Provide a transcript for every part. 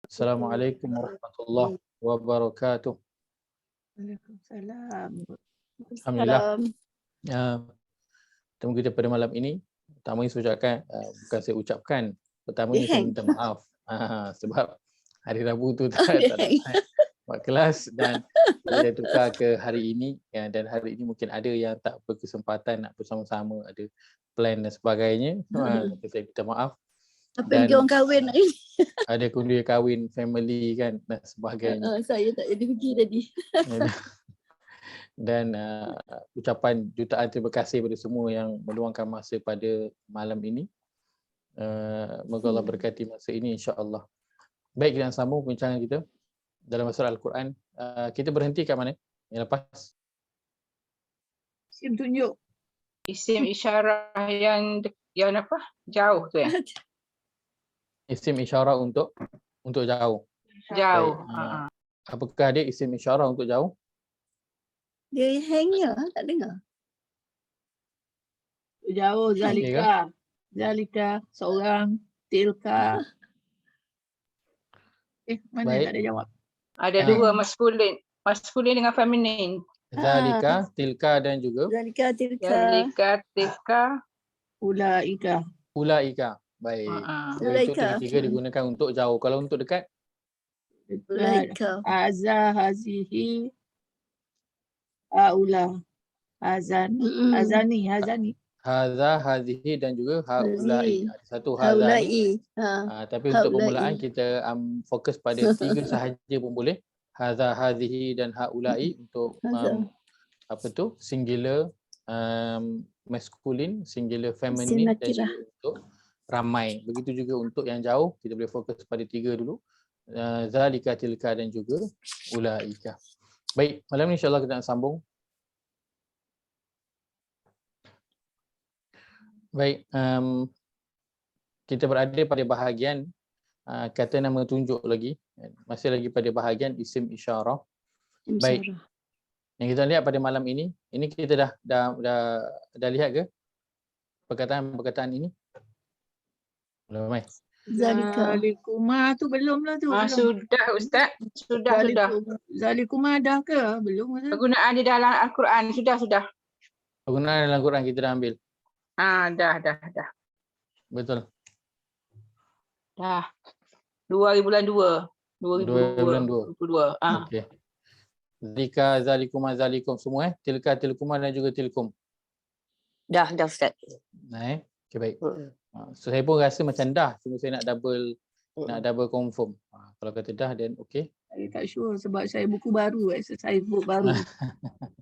Assalamualaikum warahmatullahi wabarakatuh. Waalaikumsalam. Alhamdulillah. Temu kita pada malam ini. Pertama saya ucapkan, bukan saya ucapkan. Pertamanya saya minta maaf. Sebab hari Rabu tu tak dapat buat kelas dan saya tukar ke hari ini. Dan hari ini mungkin ada yang tak berkesempatan nak bersama-sama, ada plan dan sebagainya. Maka saya minta maaf. Apa yang orang kahwin ni? Ada kundian kahwin, family kan dan sebagainya. Saya tak jadi pergi tadi. Dan ucapan jutaan terima kasih kepada semua yang meluangkan masa pada malam ini. Moga Allah berkati masa ini insya-Allah. Baik, kita sambung perbincangan kita dalam surah Al-Quran. Kita berhenti kat mana? Yang lepas. Isim tunjuk. Isim isyarah yang apa? Jauh tu ya. Isim isyarah untuk jauh. Jauh. Baik, apakah dia isim isyarah untuk jauh? Dia hangnya, tak dengar. Jauh, zalika. Zalika, seorang, tilka. Mana Baik. tak ada jawab? Ada dua maskulin. Maskulin dengan feminin. Zalika, tilka dan juga Zalika, tilka. Zalika, tilka. Ulaika. ulaika. Baik. Untuk Ulaika. tiga digunakan untuk jauh. Kalau untuk dekat? Ulaika. Haza, hazihi, haula, hazan, hazani, hazani. Haza, hazihi dan juga haulai. Ada satu haza ni. Haulai. Tapi untuk Haulai. permulaan kita fokus pada tiga sahaja pun boleh. Haza, hazihi dan haulai untuk singular masculine, singular feminine dan juga untuk ramai. Begitu juga untuk yang jauh kita boleh fokus pada tiga dulu. Zalika, tilka dan juga ulaika. Baik, malam ni insya-Allah kita nak sambung. Baik, kita berada pada bahagian kata nama tunjuk lagi. Masih lagi pada bahagian isim isyarah. Baik. Yang kita lihat pada malam ini kita dah lihat ke perkataan ini? Belum, Mai. Zalika. Zalikuma tu belum lah tu. Belum. Sudah Ustaz. Sudah. Zalikuma dah ke? Belum. Penggunaan di dalam Al-Quran. Sudah. Penggunaan dalam Quran kita dah ambil. Dah. Betul. Dah. 2002. 2022. Okey. Zalika, zalikuma, zalikum semua tilka, tilkuma dan juga tilkum. Dah Ustaz. Okey, baik. So saya pun rasa macam dah, cuma saya nak double confirm. Kalau kata dah then okey. Saya tak sure sebab saya buku baru, exercise book baru.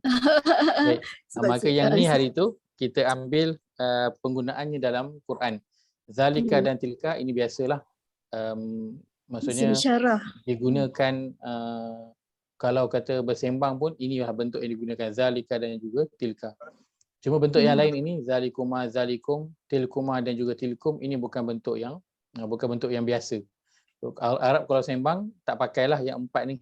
Baik. Maka yang ni hari tu kita ambil penggunaannya dalam Quran. Zalika dan tilka ini biasalah. Maksudnya digunakan kalau kata bersembang pun inilah bentuk yang digunakan, zalika dan juga tilka. Cuma bentuk yang lain ini zalikuma, zalikum, tilkuma dan juga tilkum ini bukan bentuk yang biasa. Arab kalau sembang tak pakailah yang empat ni.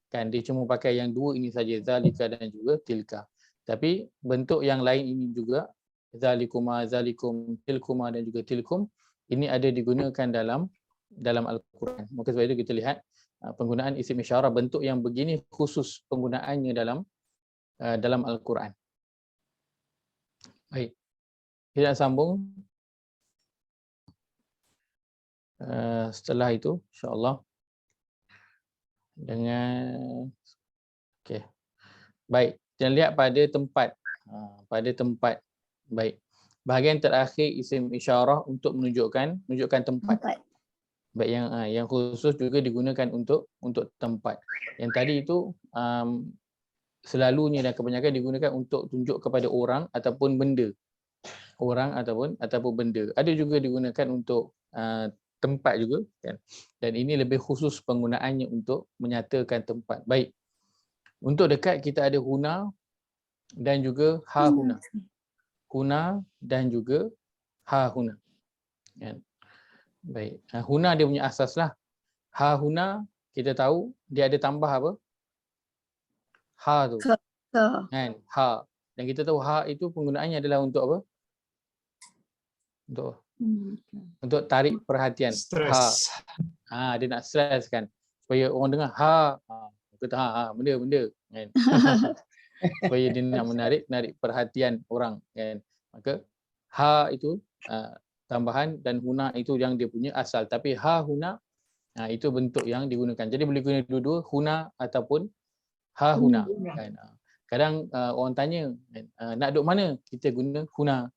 Kan dia cuma pakai yang dua ini saja, zalika dan juga tilka. Tapi bentuk yang lain ini juga zalikuma, zalikum, tilkuma dan juga tilkum ini ada digunakan dalam Al-Quran. Maka sebab itu kita lihat penggunaan isim isyarah bentuk yang begini khusus penggunaannya dalam Al-Quran. Baik. Kita sambung. Setelah itu insya-Allah dengan okey. Baik, kita lihat pada tempat. Baik. Bahagian terakhir isim isyarah untuk menunjukkan tempat. Baik, yang khusus juga digunakan untuk tempat. Yang tadi itu selalunya dan kebanyakan digunakan untuk tunjuk kepada orang ataupun benda. Orang ataupun benda. Ada juga digunakan untuk tempat juga kan. Dan ini lebih khusus penggunaannya untuk menyatakan tempat. Baik. Untuk dekat kita ada huna dan juga ha huna. Huna dan juga ha huna. Kan? Baik. Huna dia punya asas lah. Ha huna kita tahu dia ada tambah apa? Ha tu. Kan? Ha. Dan kita tahu ha itu penggunaannya adalah untuk apa? Untuk tarik perhatian. Stress. Dia nak stress kan. Supaya orang dengar kata benda kan. Supaya dia nak menarik perhatian orang kan. Maka itu tambahan dan huna itu yang dia punya asal. Tapi huna itu bentuk yang digunakan. Jadi boleh guna dua-dua, huna ataupun huna kan. Kadang orang tanya nak duduk mana? Kita guna huna.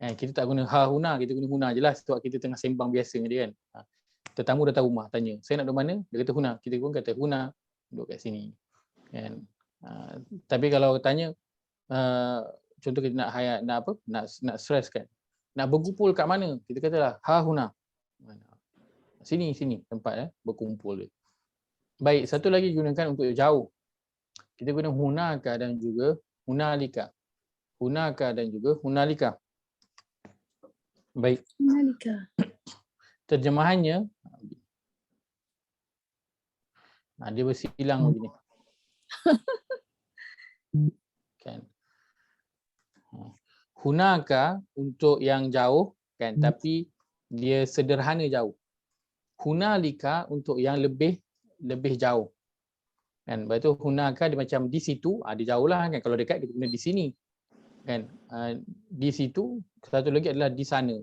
Kita tak guna huna, kita guna huna je lah sebab kita tengah sembang biasa dengan dia kan. Tetamu datang rumah tanya, saya nak duduk mana? Dia kata huna. Kita pun kata huna, duduk kat sini. Kan. Tapi kalau tanya contoh kita nak stress kan. Nak berkumpul kat mana? Kita katalah huna. Sini tempat berkumpul dia. Baik, satu lagi gunakan untuk jauh. Kita guna hunaka dan juga hunalika. Hunaka dan juga hunalika. Baik. Hunalika. Terjemahannya dia bersilang begini. Kan. Hunaka untuk yang jauh kan, tapi dia sederhana jauh. Hunalika untuk yang lebih jauh. Kan, lepas tu hunaka dia macam di situ, dia jauh lah kan. Kalau dekat kita guna di sini. Kan? Di situ, satu lagi adalah di sana.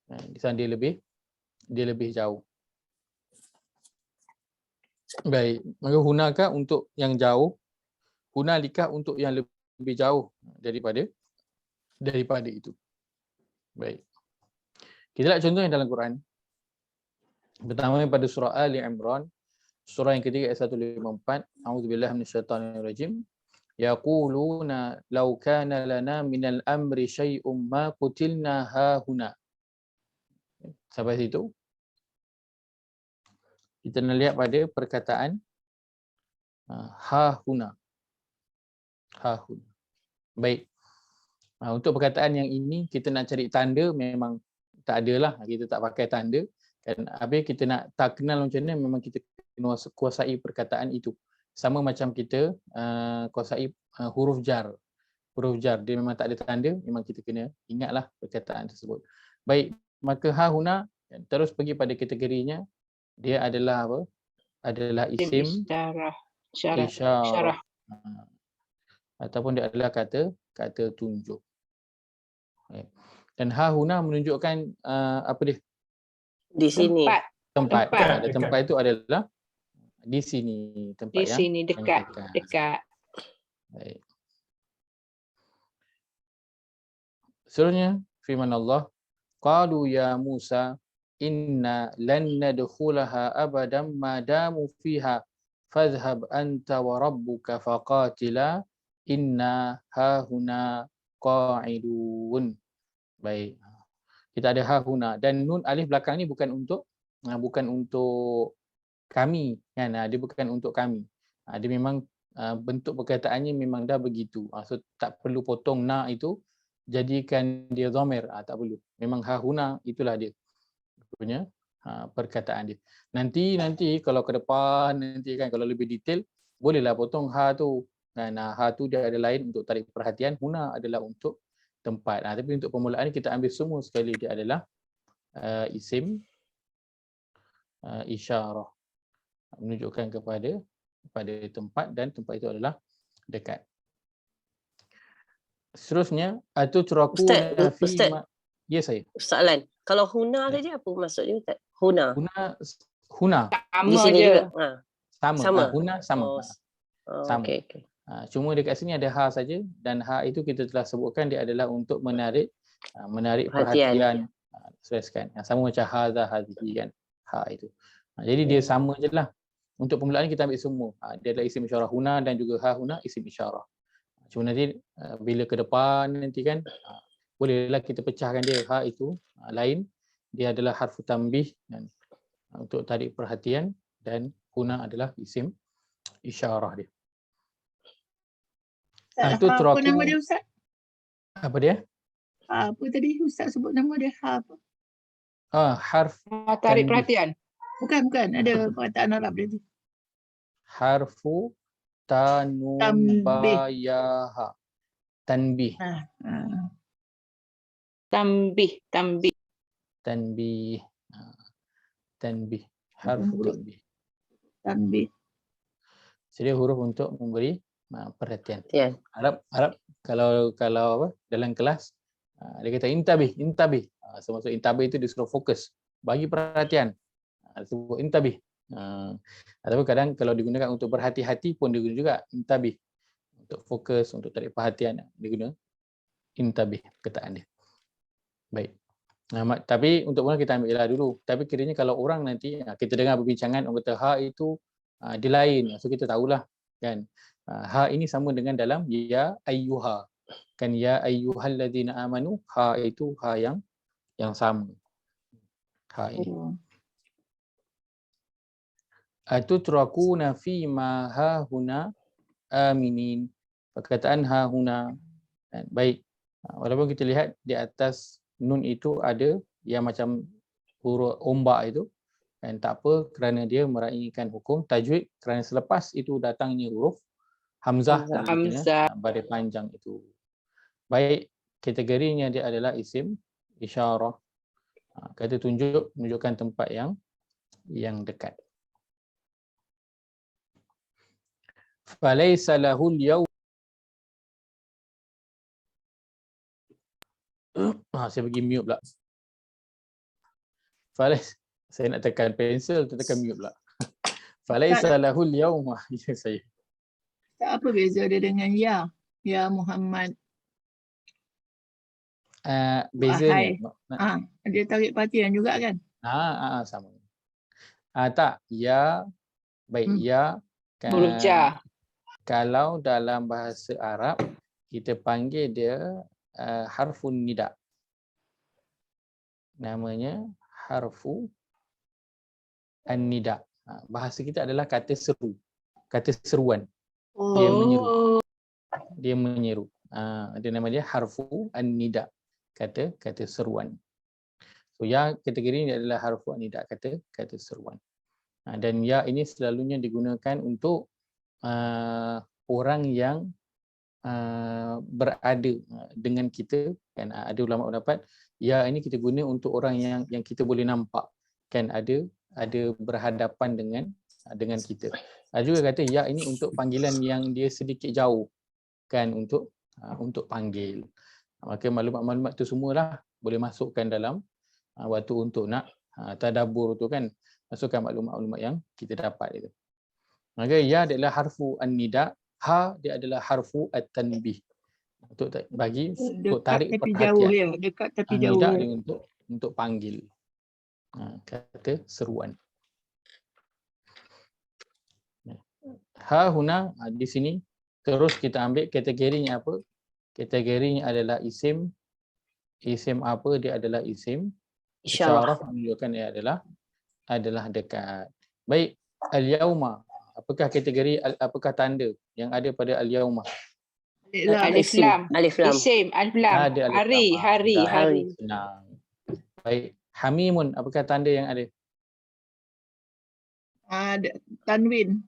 Di sana dia lebih jauh. Baik, maka hunaka untuk yang jauh, hunalika untuk yang lebih jauh daripada itu. Baik. Kita lihat contoh yang dalam Quran. Pertama pada surah Ali Imran, surah yang ketiga ayat 154. A'udzubillahi minasyaitonirrajim. Yaquluna law kana lana minal amri syai'un ma qutilna hahuna. Sampai situ. Kita nak lihat pada perkataan hahuna. Hahuna. Baik. Untuk perkataan yang ini kita nak cari tanda memang tak adalah, kita tak pakai tanda. Dan habis kita nak tak kenal macam mana, memang kita kena kuasai perkataan itu. Sama macam kita kuasai huruf jar. Huruf jar dia memang tak ada tanda, memang kita kena ingatlah perkataan tersebut. Baik, maka hahuna terus pergi pada kategorinya, dia adalah apa? Adalah isim isyarah. Ataupun dia adalah kata tunjuk. Dan hahuna menunjukkan apa dia? Di sini. Tempat. Tempat itu adalah di sini, tempat di yang sini dekat. Baik. Seterusnya firman Allah, qalu ya Musa inna lan nadkhulaha abadan ma damu fiha fadhhab anta wa rabbuka faqatila inna hahuna qa'idun. Baik. Kita ada hahuna dan nun alif belakang ni bukan untuk kami kan. Dia bukan untuk kami. Dia memang bentuk perkataannya memang dah begitu. So tak perlu potong na itu jadikan dia dhamir, tak perlu. Memang hahuna itulah dia punya perkataan dia. Nanti kalau ke depan nanti kan kalau lebih detail bolehlah potong ha tu. Dan ha tu dia ada lain untuk tarik perhatian, huna adalah untuk tempat. Tapi untuk permulaan kita ambil semua sekali dia adalah isim isyarah, menunjukkan kepada tempat dan tempat itu adalah dekat. Seterusnya atutrakuna fi ya saya. Soalan. Kalau huna saja apa maksudnya Ustaz? Huna. Huna. Di sini je. juga. Sama. Huna sama. Sama. Okay. Cuma dekat sini ada ha saja dan ha itu kita telah sebutkan dia adalah untuk menarik perhatian. Stresskan. Sama macam hadza hadhihi kan. Ha itu. Jadi dia sama je lah. Untuk permulaan kita ambil semua. Dia adalah isim isyarah huna dan juga ha huna isim isyarah. Cuma nanti bila ke depan nanti kan bolehlah kita pecahkan dia. Ha itu lain. Dia adalah harfu tanbih dan untuk tarik perhatian dan huna adalah isim isyarah dia. Itu Apa nama dia Ustaz? Apa dia? Apa tadi Ustaz sebut nama dia? Apa? Harf Tarik tanbih. perhatian. Bukan. Ada perkataan Arab dia tu. Harfu tanubayaha. Tanbih. Tanbih. Tanbih. Harfu Huruf tanbih. tanbih. Jadi huruf untuk memberi perhatian. Ya. Harap kalau apa dalam kelas dia kata intabih. So maksud intabih itu disuruh fokus, bagi perhatian. Sebut intabih. Ataupun kadang kalau digunakan untuk berhati-hati pun diguna juga intabih. Untuk fokus, untuk tarik perhatian diguna intabih perkataan dia. Baik. Tapi untuk mula kita ambil dulu. Tapi kiranya kalau orang nanti kita dengar perbincangan orang kata ha itu dia lain. So kita tahulah kan. Ha ini sama dengan dalam ya ayyuha. Kan ya ayyuhalladzina amanu, ha itu ha yang sama. Ha ini. Atutrakuna fi ma ha huna aminin. Perkataan ha huna. Baik. Walaupun kita lihat di atas nun itu ada yang macam huruf ombak itu, dan tak apa kerana dia meraihkan hukum tajwid, kerana selepas itu datangnya huruf hamzah Hamzah. baris panjang itu. Baik, kategorinya dia adalah isim isyarah. Kata menunjukkan tempat yang dekat. Falaysa lahul yawm. Saya pergi mute pula. Saya nak tekan pensel, tekan mute pula. Falaysa lahul yawm. Ya saya. Tak apa beza dia dengan ya. Ya Muhammad. Bezanya. Dia tarik perhatian juga kan? Sama. Tak, ya. Baik, ya. Huruf ja. Kalau dalam bahasa Arab kita panggil dia harfun nida. Namanya harfu an-nida. Bahasa kita adalah kata seru. Kata seruan. Dia menyeru. Dia menyeru. Dia nama dia harfu an-nida. Kata seruan. So ya kategori ini adalah harfu an-nida, kata seruan. Dan ya ini selalunya digunakan untuk orang yang berada dengan kita, kan. Ada ulama pendapat ya ini kita guna untuk orang yang kita boleh nampak, kan, ada berhadapan dengan kita. Ada juga kata ya ini untuk panggilan yang dia sedikit jauh, kan, untuk panggil. Maka maklumat-maklumat tu semualah boleh masukkan dalam waktu untuk nak tadabbur tu, kan, masukkan maklumat-maklumat yang kita dapat itu. Maka ya adalah harfu an-nida, ha dia adalah harfu at-tanbih. Untuk bagi untuk tarik tapi perhatian. jauh ya, dekat tapi jauh. Nida dia untuk panggil. Kata seruan. Ha huna di sini terus kita ambil kategorinya apa? Kategorinya adalah isim. Isim apa? Dia adalah isim isyarah, menunjukkan dia adalah dekat. Baik, al-yauma. Apakah kategori, apakah tanda yang ada pada al-yauma? Alif lam. Isim, alif lam. Ada alif lam. Hari. Senang. Baik, hamimun. Apakah tanda yang ada? Tanwin.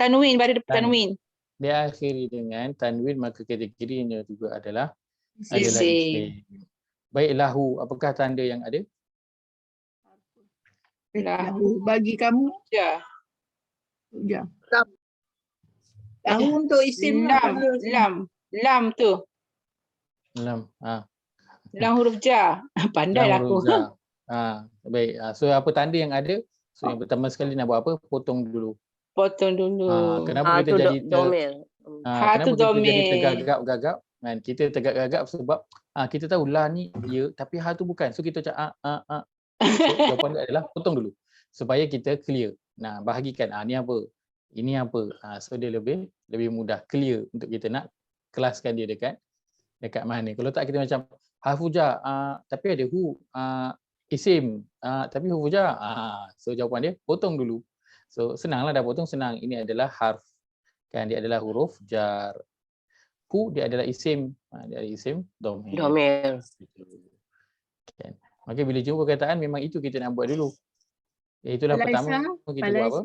Tanwin, baru tanwin. Dia akhiri dengan tanwin, maka kategorinya juga adalah Isim. Baik, lahu. Apakah tanda yang ada? Lahu. Bagi kamu. Ja. Lahu untuk isim. Lam tu. Lam. Lam huruf ja. Pandai lah aku. Baik. So apa tanda yang ada? So yang pertama sekali nak buat apa? Potong dulu. Kenapa kita jadi kenapa kita jadi tegagap-gagap? Kita tegak-gagap sebab kita tahu lah ni ya, tapi ha tu bukan. So kita cakap So, jawapan dia adalah potong dulu supaya kita clear. Bahagikan ni apa? Ini apa? So dia lebih mudah clear untuk kita nak kelaskan dia dekat mana. Kalau tak kita macam hafuja tapi ada hu isim tapi hufuja so jawapan dia potong dulu. So senanglah, dah potong senang. Ini adalah harf, kan, dia adalah huruf jar. Hu dia adalah isim, dia adalah isim dhamir. Kan. Maka bila jumpa perkataan memang itu kita nak buat dulu. Itulah pertama kita buat apa?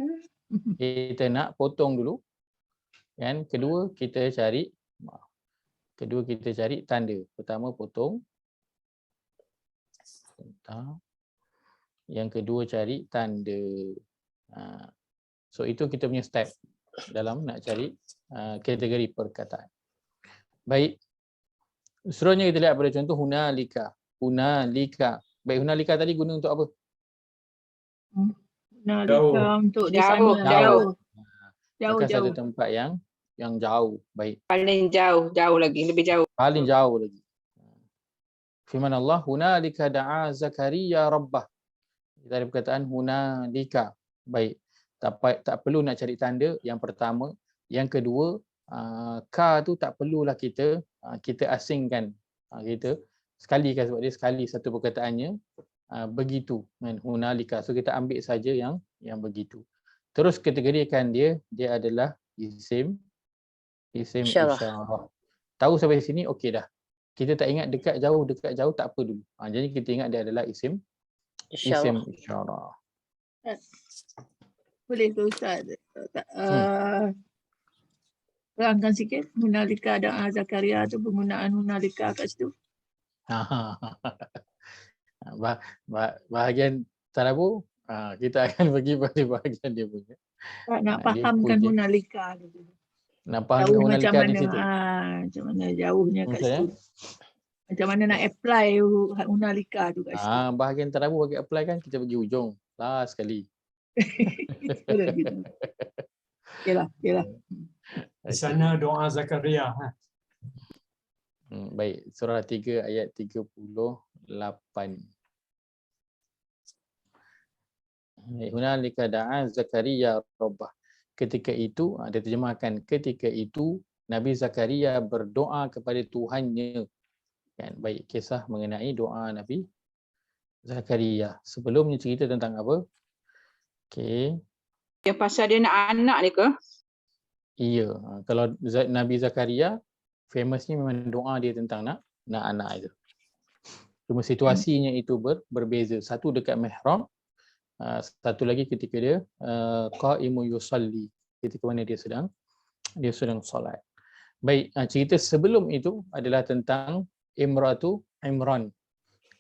Kita nak potong dulu. Kan, kedua kita cari tanda. Pertama potong. Yang kedua cari tanda. So itu kita punya step dalam nak cari kategori perkataan. Baik. Seterusnya kita lihat pada contoh hunalika. Hunalika. Baik, hunalika tadi guna untuk apa? Nalika untuk di Jauh, sana. jauh. Maka satu Jauh. tempat yang jauh. Baik. Paling jauh lagi, lebih jauh. Paling jauh lagi. Firman Allah, hunalika da'a Zakaria rabbah. Kita ada perkataan hunalika. Baik. Tak perlu nak cari tanda yang pertama. Yang kedua, ka tu tak perlulah kita asingkan. Kita sekali kan, sebab dia sekali satu perkataannya begitu kan, hunalika. So kita ambil saja yang begitu. Terus kategorikan dia adalah isim isyarah. Tahu sampai sini okey dah. Kita tak ingat dekat jauh tak apa dulu. Jadi kita ingat dia adalah isim isyarah. Boleh ke Ustaz? Terangkan sikit hunalika da'a Zakaria tu penggunaan hunalika kat situ. Bahagian tadabbur kita akan pergi pada bahagian dia punya. Tak nak fahamkan hunalika tu. Nak faham Jauh macam hunalika di mana, situ. macam mana jauhnya kat Maksudnya? situ. Macam mana nak apply hunalika tu kat situ. Bahagian tadabbur bagi apply kan kita pergi ujung. Last sekali. Okeylah. Di sana doa Zakaria. Baik, surah 3 ayat 38. Hunalika da'a Zakaria rabbah. Ketika itu, dia terjemahkan, ketika itu Nabi Zakaria berdoa kepada Tuhannya. Kan? Baik, kisah mengenai doa Nabi Zakaria. Sebelumnya cerita tentang apa? Okey. Yang pasal dia nak anak ni ke? Iya, kalau Nabi Zakaria famousnya memang doa dia tentang nak anak itu. Cuma situasinya itu berbeza. Satu dekat mihrab, satu lagi ketika dia qaimu yusalli, ketika mana dia sedang solat. Baik, cerita sebelum itu adalah tentang Imratu Imran.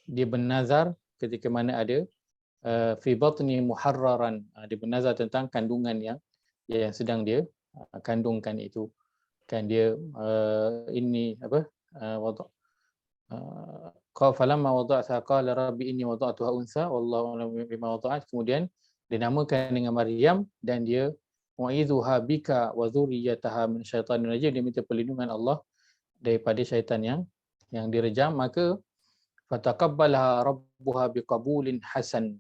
Dia bernazar ketika mana ada fi batni muharraran. Dia bernazar tentang kandungan yang sedang dia kandungkan itu. Kan dia ini apa? Falamma wada'atha qala rabbi inni wada'tuha unsa wallahu a'lam bima wada'at. Kemudian dinamakan dengan Maryam dan dia wa'idzuha bika wa dzurriyyataha min syaitanir rajim. Dia minta perlindungan Allah daripada syaitan yang direjam. Maka fataqabbalaha rabbuha biqabulin hasan.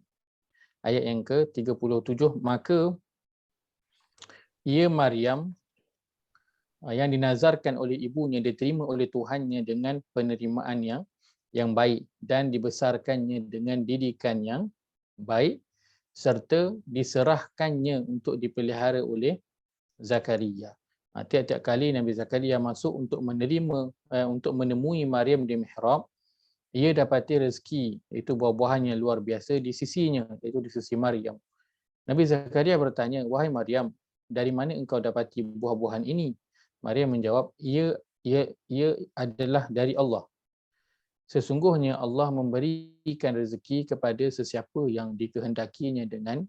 Ayat yang ke-37, maka ia Maryam yang dinazarkan oleh ibunya diterima oleh Tuhannya dengan penerimaan yang baik dan dibesarkannya dengan didikan yang baik serta diserahkannya untuk dipelihara oleh Zakaria. Tiap-tiap kali Nabi Zakaria masuk untuk menemui Maryam di mihrab, ia dapati rezeki, iaitu buah-buahan yang luar biasa di sisinya, iaitu di sisi Maryam. Nabi Zakaria bertanya, wahai Maryam, dari mana engkau dapati buah-buahan ini? Maryam menjawab, ia adalah dari Allah. Sesungguhnya Allah memberikan rezeki kepada sesiapa yang dikehendakinya dengan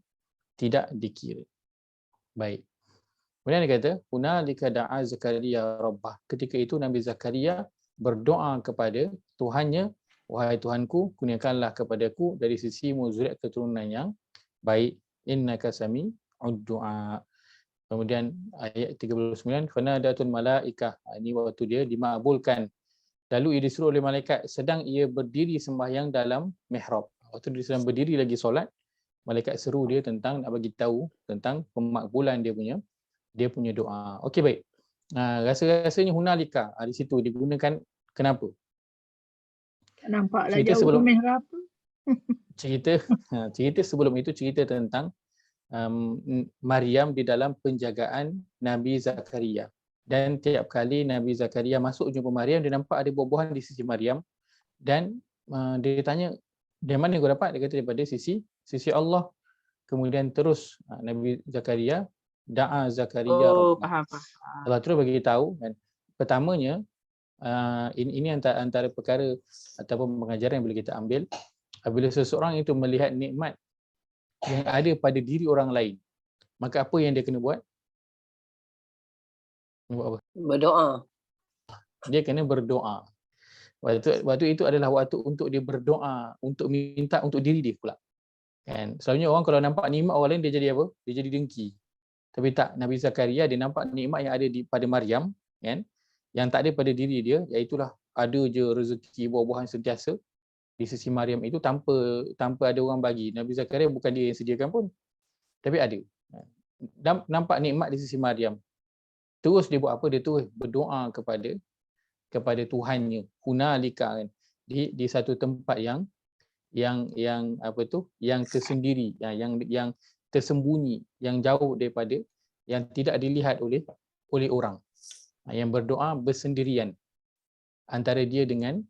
tidak dikira. Baik. Kemudian dia kata, hunalika da'a Zakaria rabbah. Ketika itu Nabi Zakaria berdoa kepada Tuhannya, wahai Tuhanku, kurniakanlah kepadaku dari sisimu zuriat keturunan yang baik. Innaka sami'ud du'a. Kemudian ayat 39, fanadatul malaikah. Ini waktu dia dimakbulkan. Lalu ia disuruh oleh malaikat sedang ia berdiri sembahyang dalam mihrab. Waktu dia sedang berdiri lagi solat, malaikat seru dia tentang nak bagi tahu tentang pemakbulan dia punya doa. Okey, baik. Rasa-rasanya hunalika di situ digunakan kenapa? Nampaklah Cerita jauh sebelum- mihrab tu. cerita sebelum itu cerita tentang Maryam di dalam penjagaan Nabi Zakaria. Dan tiap kali Nabi Zakaria masuk jumpa Maryam, dia nampak ada buah-buahan di sisi Maryam dan dia tanya, dari mana kau dapat? Dia kata daripada sisi Allah. Kemudian terus Nabi Zakaria da'a Zakaria Oh, rabbah. faham. Allah terus bagi tahu kan. Pertamanya ini antara perkara ataupun pengajaran yang boleh kita ambil. Apabila seseorang itu melihat nikmat yang ada pada diri orang lain, maka apa yang dia kena buat? Buat apa? Berdoa. Dia kena berdoa. Waktu itu adalah waktu untuk dia berdoa, untuk minta untuk diri dia pula. Kan? Selalunya orang kalau nampak nikmat orang lain dia jadi apa? Dia jadi dengki. Tapi tak, Nabi Zakaria dia nampak nikmat yang ada pada Maryam, kan? Yang tak ada pada diri dia, iaitulah ada je rezeki buah-buahan sentiasa di sisi Maryam itu tanpa ada orang bagi. Nabi Zakaria bukan dia yang sediakan pun, tapi ada. Nampak nikmat di sisi Maryam. Terus dia buat apa? Dia terus berdoa kepada Tuhannya. Hunalika, kan? Di satu tempat yang apa tu? Yang tersendiri, yang tersembunyi, yang jauh daripada, yang tidak dilihat oleh orang. Yang berdoa bersendirian antara dia dengan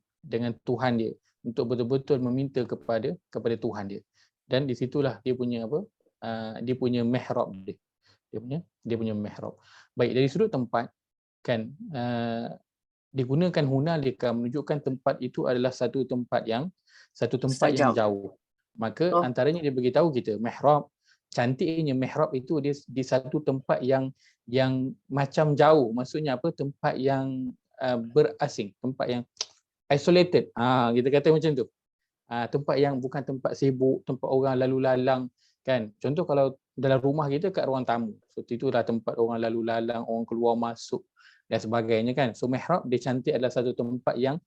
Tuhan dia, untuk betul-betul meminta kepada Tuhan dia. Dan di situlah dia punya apa? Dia punya mihrab dia. Dia punya mihrab. Baik, dari sudut tempat kan, digunakan hunalika menunjukkan tempat itu adalah satu tempat yang jauh. Maka antaranya dia beritahu kita mihrab, cantiknya mihrab itu dia di satu tempat yang macam jauh. Maksudnya apa? Tempat yang berasing, tempat yang isolated. Kita kata macam tu. Tempat yang bukan tempat sibuk, tempat orang lalu lalang, kan. Contoh kalau dalam rumah kita kat ruang tamu, so itulah tempat orang lalu lalang, orang keluar masuk dan sebagainya, kan. So mihrab dia cantik adalah satu tempat yang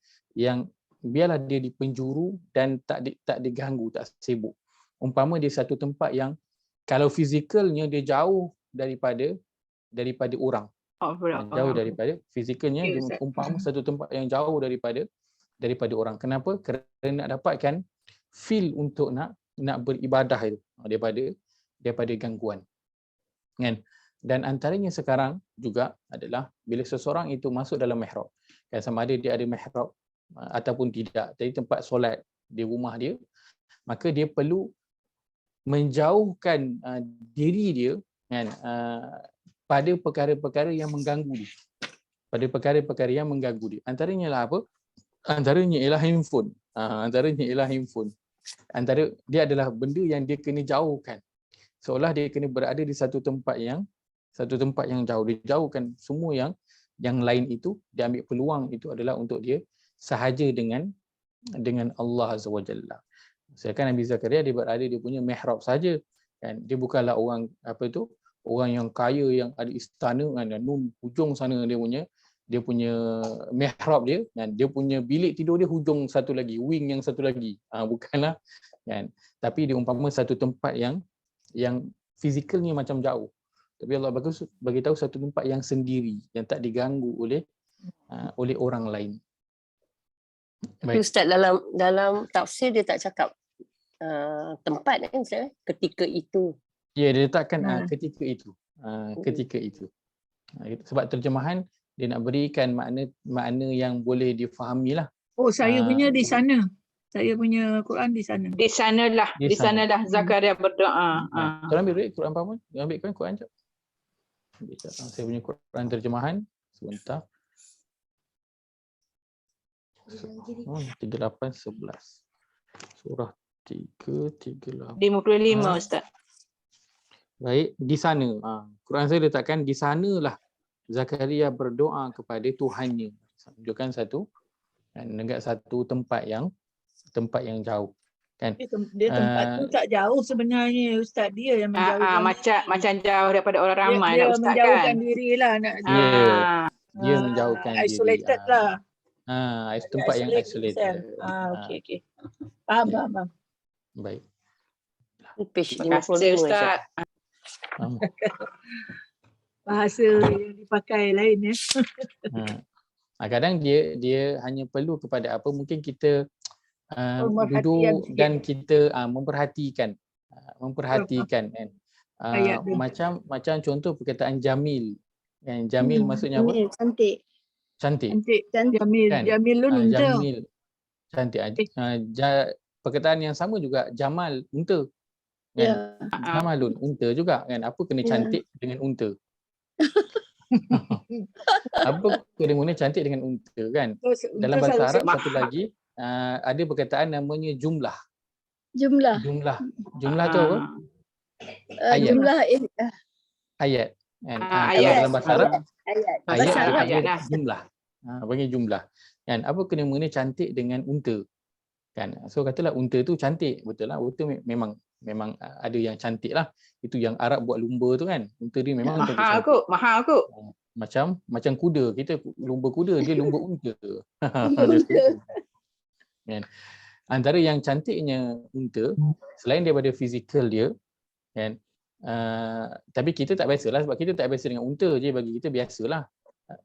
biarlah dia di penjuru dan tak diganggu, tak sibuk. Umpama dia satu tempat yang kalau fizikalnya dia jauh daripada orang. Jauh daripada fizikalnya, dia umpama satu tempat yang jauh daripada orang. Kenapa? Kerana nak dapatkan feel untuk nak beribadah itu daripada gangguan. Kan? Dan antaranya sekarang juga adalah bila seseorang itu masuk dalam mihrab, kan, sama ada dia ada mihrab ataupun tidak, jadi tempat solat di rumah dia, maka dia perlu menjauhkan diri dia, kan, pada perkara-perkara yang mengganggu dia. Pada perkara-perkara yang mengganggu dia. Antaranya lah apa? Antaranya ialah handphone. Antara dia adalah benda yang dia kena jauhkan. Seolah dia kena berada di satu tempat yang jauh. Dia jauhkan semua yang lain itu, dia ambil peluang itu adalah untuk dia sahaja dengan Allah Azza wa Jalla. Sedangkan Nabi Zakaria dia berada dia punya mihrab saja, kan. Dia bukanlah orang orang yang kaya yang ada istana, kan, dan hujung sana dia punya mihrab dia, kan. Dia punya bilik tidur dia hujung satu lagi, wing yang satu lagi. Bukanlah, kan. Tapi dia umpama satu tempat yang fizikalnya macam jauh. Tapi Allah bagi tahu satu tempat yang sendiri, yang tak diganggu oleh orang lain. Tapi Ustaz, dalam tafsir dia tak cakap tempat, kan Ustaz, ketika itu. Ya, dia letakkan ketika itu. Ketika itu. Sebab terjemahan dia nak berikan makna yang boleh difahami lah. Oh, saya punya di sana. Saya punya Quran di sana. Di sanalah Zakaria berdoa. Tolong ambil Quran Paman. Ambil Quran jap. Saya punya Quran terjemahan sebentar. 38:11. Surah 3:38. 55 Ustaz. Baik, di sana. Quran saya letakkan di sanalah Zakaria berdoa kepada Tuhannya. Menunjukkan satu tempat yang jauh, kan. Dia tempat tu tak jauh sebenarnya, Ustaz. Dia yang menjauhkan. Macam jauh daripada orang ramai dia Ustaz, menjauhkan kan. dirilah Dia menjauhkan isolated diri. lah. Tempat yang isolated. Okey. Faham. Baik. Page Terima kasih 55 Ustaz. Bahasa yang dipakai lain ya. Kadang dia hanya perlu kepada apa, mungkin kita duduk dan kita memperhatikan kan. Macam contoh perkataan jamil, kan. Jamil maksudnya apa? Cantik. Jamil, kan? Jamilun unta. Jamil cantik. Perkataan yang sama juga jamal unta, kan. Jamalun unta juga, kan. Apa kena cantik dengan unta? Apa kena guna cantik dengan unta, kan? Dalam bahasa Arab satu lagi ada perkataan namanya jumlah. Jumlah tu apa? Ayat. ayat. Kan? Kalau Ayat. dalam bahasa Arab, Ayat. Bahasa ayat Arab dia ayat panggil lah. jumlah. Panggil jumlah. Kan? Apa kena mengena cantik dengan unta? Kan? So katalah unta tu cantik, betul lah. Unta memang ada yang cantik lah. Itu yang Arab buat lumba tu kan. Unta dia memang Mahal cantik-cantik. kot, mahal kot. Macam kuda, kita lumba kuda, dia lumba unta. Lumba Dia unta. kan? Antara yang cantiknya unta, selain daripada fizikal dia, kan, tapi kita tak biasalah sebab kita tak biasa dengan unta je, bagi kita biasalah.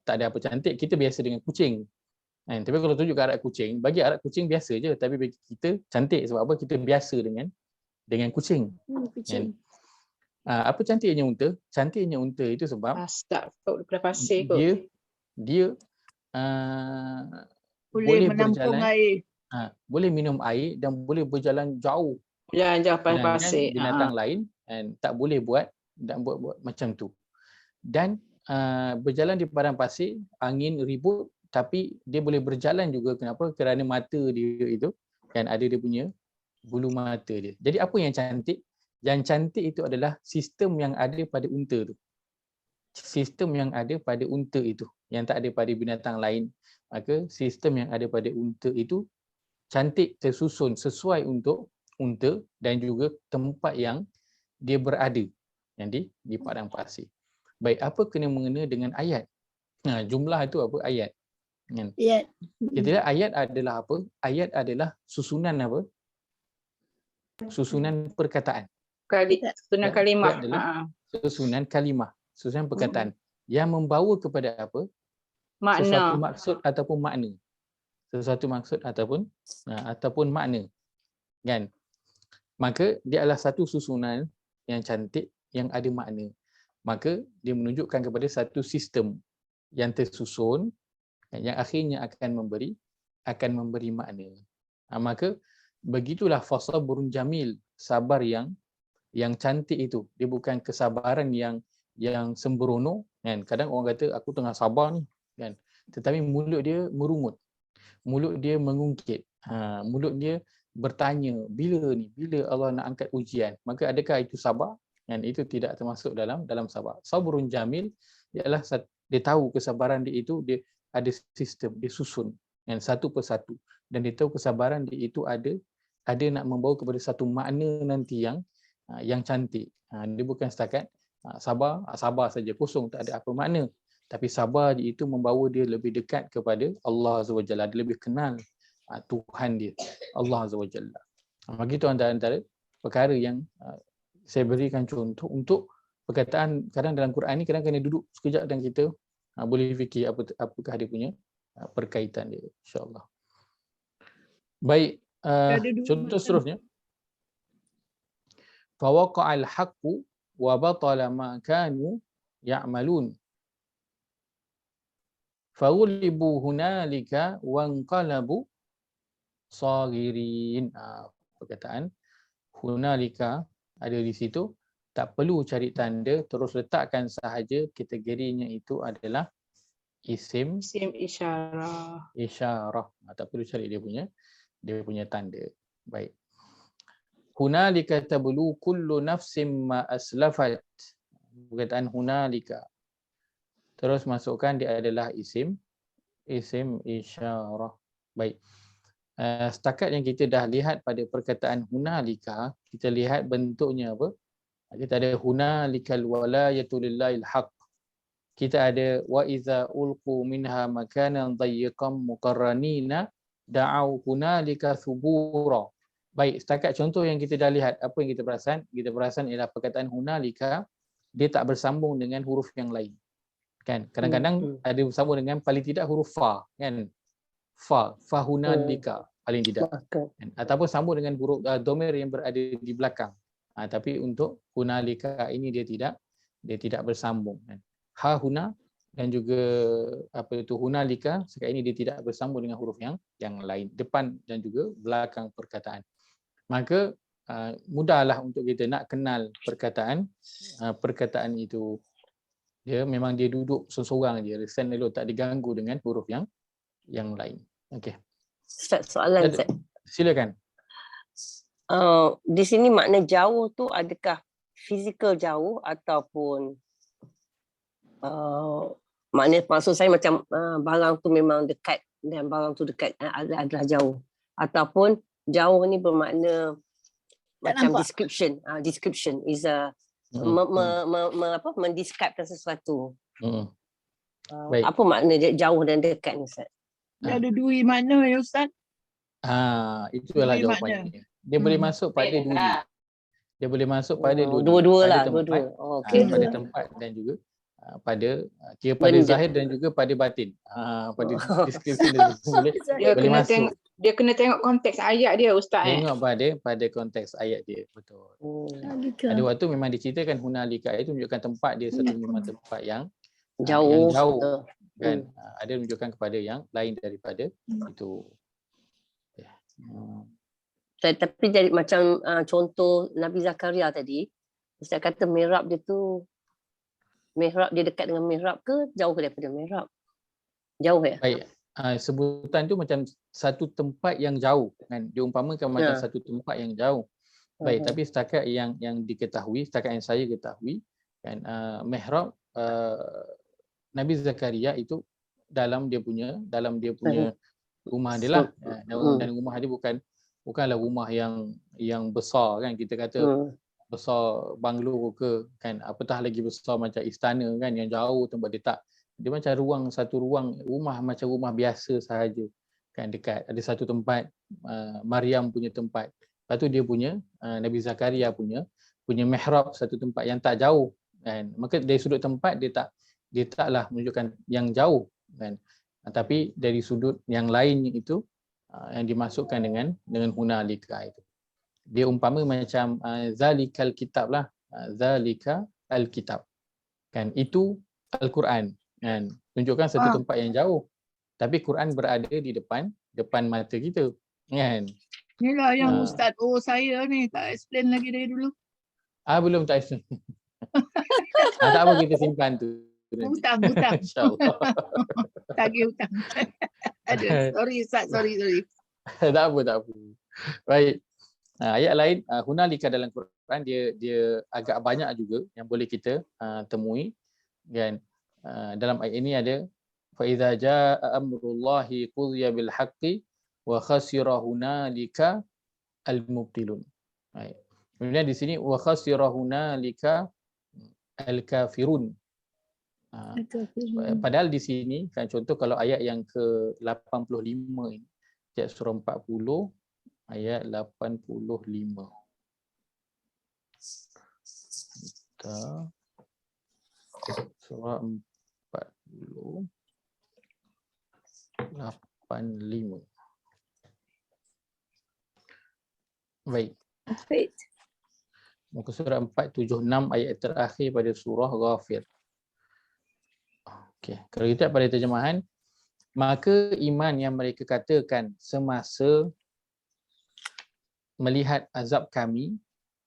Tak ada apa cantik, kita biasa dengan kucing. Kan? Tapi kalau tunjuk ke Arab kucing, bagi Arab kucing biasa je, tapi bagi kita cantik sebab apa? Kita biasa dengan kucing. Kucing. Apa cantiknya unta? Cantiknya unta itu sebab Tak kot daripada pasir kot. dia Boleh boleh menampung berjalan, air. boleh minum air dan boleh berjalan jauh. Jalan-jalan Sedangkan pasir. binatang lain tak boleh buat macam tu. Dan berjalan di padang pasir, angin ribut, tapi dia boleh berjalan juga. Kenapa? Kerana mata dia itu kan ada dia punya bulu mata dia. Jadi apa yang cantik? Yang cantik itu adalah sistem yang ada pada unta tu. Sistem yang ada pada unta itu, yang tak ada pada binatang lain. Maka sistem yang ada pada unta itu cantik, tersusun sesuai untuk unta dan juga tempat yang dia berada, yang di padang pasir. Baik, apa kena mengena dengan ayat? Jumlah itu apa? Ayat. Kan? Ayat. Kita lihat ayat adalah apa? Ayat adalah susunan apa? Susunan perkataan. Susunan kalimah. Ayat adalah susunan kalimah, susunan perkataan yang membawa kepada apa? Sesuatu Makna. maksud ataupun makna. Sesuatu maksud ataupun makna. Kan? Maka dia adalah satu susunan yang cantik, yang ada makna. Maka dia menunjukkan kepada satu sistem yang tersusun yang akhirnya akan memberi makna. Maka begitulah fasabrun jamil, sabar yang cantik itu. Dia bukan kesabaran yang sembrono, kan? Kadang orang kata aku tengah sabar ni, kan? Tetapi mulut dia merungut. Mulut dia mengungkit. Mulut dia bertanya, bila Allah nak angkat ujian? Maka adakah itu sabar? Dan itu tidak termasuk dalam sabar. Sabrun jamil ialah dia tahu kesabaran dia itu dia ada sistem, dia susun yang satu persatu, dan dia tahu kesabaran dia itu ada nak membawa kepada satu makna nanti yang cantik. Dia bukan setakat sabar saja kosong, tak ada apa makna. Tapi sabar dia itu membawa dia lebih dekat kepada Allah Azza wa Jalla, dia lebih kenal Tuhan dia, Allah Azza wa Jalla. Begitu antara perkara yang saya berikan contoh untuk perkataan. Kadang dalam Quran ni kadang kena duduk sekejap dan kita boleh fikir apakah dia punya perkaitan dia, insya-Allah. Baik, contoh seterusnya. Fawaqa'al haqqu wa batala ma kanu ya'malun. Faghulibu hunalika wanqalabu saghirin. Perkataan hunalika ada di situ, tak perlu cari tanda, terus letakkan sahaja kategorinya itu adalah isim isyarah. Tak perlu cari dia punya tanda. Baik. Hunalika tablu kullu nafsin ma aslafat. Perkataan hunalika. Terus masukkan dia adalah isim isyarah. Baik. Setakat yang kita dah lihat pada perkataan hunalika, kita lihat bentuknya apa? Kita ada hunalikal walayatu lillahil haqq. Kita ada wa iza ulqu minha makanan dayyiqan muqarranina da'au hunalika thubura. Baik, setakat contoh yang kita dah lihat, apa yang kita perasan? Kita perasan ialah perkataan hunalika dia tak bersambung dengan huruf yang lain. Kan? Kadang-kadang ada bersambung dengan paling tidak huruf fa, kan? Fa hunalika paling tidak. Kan? Ataupun sambung dengan huruf dhamir yang berada di belakang. Tapi untuk hunalika ini dia tidak bersambung, kan? Ha huna dan juga hunalika sekarang ini dia tidak bersambung dengan huruf yang lain, depan dan juga belakang perkataan. Maka mudahlah untuk kita nak kenal perkataan itu. Dia memang dia duduk seorang je, stand alone, tak diganggu dengan huruf yang lain. Okey. Ustaz, soalan Ustaz. Silakan. Di sini makna jauh tu adakah fizikal jauh ataupun Maknanya maksud saya macam barang tu memang dekat dan barang tu dekat adalah jauh. Ataupun jauh ni bermakna Tak macam nampak. description. Description is a mendescribekan sesuatu. Baik. Apa makna jauh dan dekat ni, Ustaz? Dia ada dua makna ya Ustaz. Itulah Dua jawapannya. Dia boleh masuk pada dua. Dia boleh masuk pada Dua-dua pada lah, tempat, dua-dua. Okey. pada tempat dan juga pada pada Benda. zahir dan juga pada batin. Pada deskripsi dia boleh Dia boleh kena masuk. tengok, dia kena tengok konteks ayat dia Ustaz. Tengok pada konteks ayat dia, betul. Zalika. Ada waktu memang diceritakan hunalika itu menunjukkan tempat dia satu memang tempat yang Jauh. yang jauh kan. Ada menunjukkan kepada yang lain daripada itu. Tapi jadi macam contoh Nabi Zakaria tadi, Ustaz kata mihrab dia tu, mihrab dia dekat dengan mihrab ke jauh daripada mihrab? Jauh ya? Baik. Sebutan tu macam satu tempat yang jauh kan. Diumpamakan macam satu tempat yang jauh. Baik, tapi setakat yang diketahui, setakat yang saya ketahui kan, mihrab Nabi Zakaria itu dalam dia punya rumah dia lah. Dan rumah dia bukanlah rumah yang besar kan, kita kata besar banglo ke kan, apatah lagi besar macam istana kan yang jauh tempat dia, tak. Dia macam satu ruang rumah macam rumah biasa sahaja kan, dekat ada satu tempat. Maryam punya tempat, lepas tu dia punya Nabi Zakaria punya mihrab, satu tempat yang tak jauh kan. Maka dari sudut tempat dia taklah menunjukkan yang jauh kan, tapi dari sudut yang lain itu yang dimasukkan dengan hunalika itu. Dia umpama macam zalikal kitab lah, zalika al-kitab kan, itu Al-Quran kan, tunjukkan satu tempat yang jauh tapi Quran berada di depan mata kita kan. Inilah yang Ustaz saya ni tak explain lagi dari dulu. Belum tak explain. Tak apa, kita simpan tu. Hutang. InsyaAllah. Tagih hutang. Aduh, sorry Ustaz, sorry. Tak apa. Baik. Ayat lain hunalika dalam Quran dia agak banyak juga yang boleh kita temui kan. Dalam ayat ini ada fa idza jaa amrullahi qudiya bil haqqi wa khasira hunalika al mubtilun. Baik. Kemudian di sini wa khasira hunalika al kafirun. Padahal di sini kan, contoh kalau ayat yang ke-85 ini, ayat surah 40 ayat 85. Kita surah 40 85. Baik. Muka surah 476 ayat terakhir pada surah Ghafir. Okey, kalau kita pada terjemahan, maka iman yang mereka katakan semasa melihat azab kami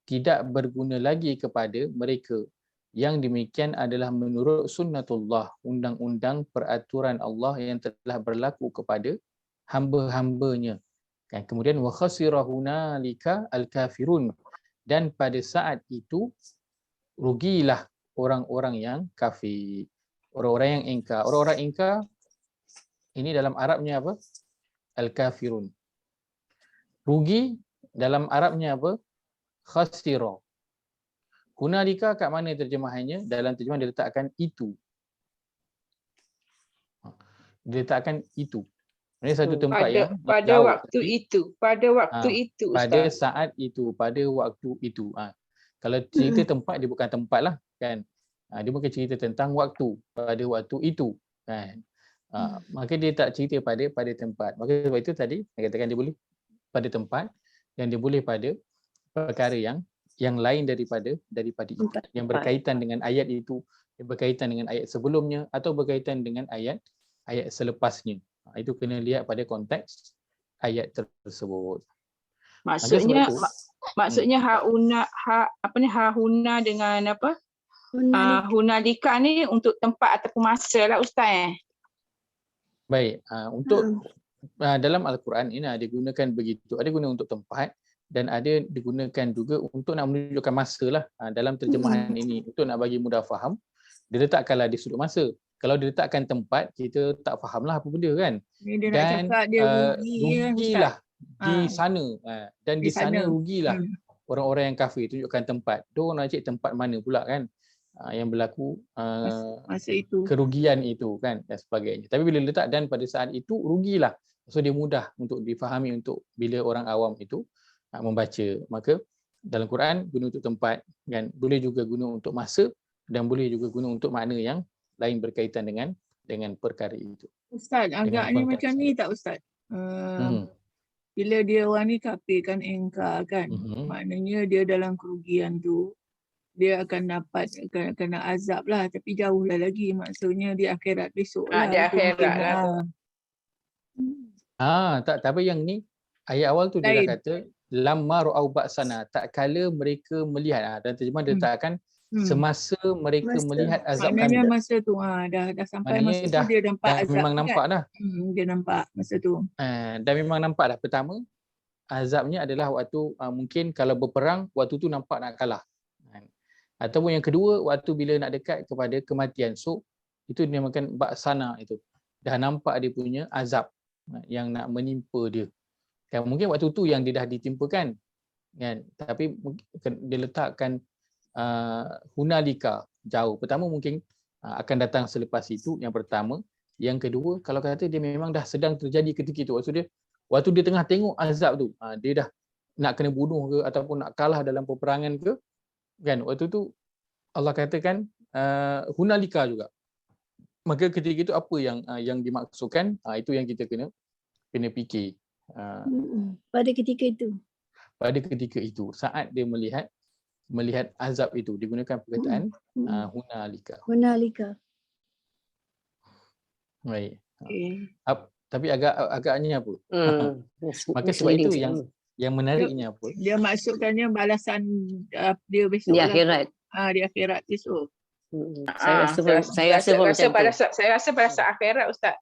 tidak berguna lagi kepada mereka. Yang demikian adalah menurut sunnatullah, undang-undang peraturan Allah yang telah berlaku kepada hamba-hambanya. Dan kemudian wa khasira hunalika al-kafirun, dan pada saat itu rugilah orang-orang yang kafir, orang-orang yang ingkar. Orang-orang ingkar ini dalam Arabnya apa? Al-kafirun. Rugi dalam Arabnya apa? Khasira. Hunalika kat mana terjemahannya? Dalam terjemahan dia letakkan itu. Dia letakkan itu. Ini satu tempat pada waktu itu. Pada saat itu, pada waktu itu. Kalau cerita tempat, dia bukan tempat lah kan. Dia bukan cerita tentang waktu, pada waktu itu kan. Maka dia tak cerita pada tempat. Maka sebab itu tadi saya katakan dia boleh pada tempat dan dia boleh pada perkara yang lain daripada itu, yang berkaitan dengan ayat itu, yang berkaitan dengan ayat sebelumnya atau berkaitan dengan ayat selepasnya. Itu kena lihat pada konteks ayat tersebut. Maksudnya hahuna dengan apa? Hunalika ni untuk tempat ataupun masa lah Ustaz. Baik, untuk dalam Al-Quran ini ada digunakan begitu. Ada guna untuk tempat dan ada digunakan juga untuk nak menunjukkan masa lah dalam terjemahan ini, untuk nak bagi mudah faham Dia letakkanlah di sudut masa. Kalau dia letakkan tempat, kita tak fahamlah apa benda kan. Ni dia nak Dan cakap dia rugi kan, rugilah di Ah. sana. Dan di sana rugilah orang-orang yang kafir. Tunjukkan tempat. Diorang nak cek tempat mana pula kan yang berlaku masa itu. kerugian itu kan dan sebagainya. Tapi bila letak dan pada saat itu rugilah. So dia mudah untuk difahami untuk bila orang awam itu membaca. Maka dalam Quran guna untuk tempat kan, boleh juga guna untuk masa dan boleh juga guna untuk makna yang lain berkaitan dengan perkara itu. Ustaz, agaknya macam ni tak Ustaz? Bila dia orang ni kafirkan engkar kan, maknanya dia dalam kerugian tu, dia akan dapat kena azab lah, tapi jauh lah lagi, maksudnya di akhirat besok lah. Di akhirat lah. Tapi yang ni ayat awal tu dia dah kata lamma ra'au ba'sana, tak kala mereka melihat, dan terjemah dia letakkan semasa mereka melihat azab kami. Maknanya masa tu dah sampai maknanya masa tu dia nampak azab. Memang nampak dah. Dia nampak masa tu. Dan memang nampak dah. Pertama, azabnya adalah waktu mungkin kalau berperang, waktu tu nampak nak kalah. Ataupun yang kedua, waktu bila nak dekat kepada kematian. So, itu dinamakan ba'sana itu. Dah nampak dia punya azab yang nak menimpa dia. Kan mungkin waktu tu yang dia dah ditimpakan. Kan? Tapi dia letakkan hunalika, jauh. Pertama mungkin akan datang selepas itu, yang pertama. Yang kedua, kalau kata dia memang dah sedang terjadi ketika itu, waktu dia tengah tengok azab tu, dia dah nak kena bunuh ke ataupun nak kalah dalam peperangan ke, kan, waktu tu Allah katakan hunalika juga. Maka ketika itu apa yang dimaksudkan, itu yang kita kena fikir. Pada ketika itu, saat dia melihat azab itu, digunakan perkataan hunalika. Baik. Tapi agaknya apa? Maka sebab itu yang menariknya apa? Dia maksudkannya balasan dia besok. Di akhirat. Di akhirat besok. Saya rasa pada saat akhirat Ustaz.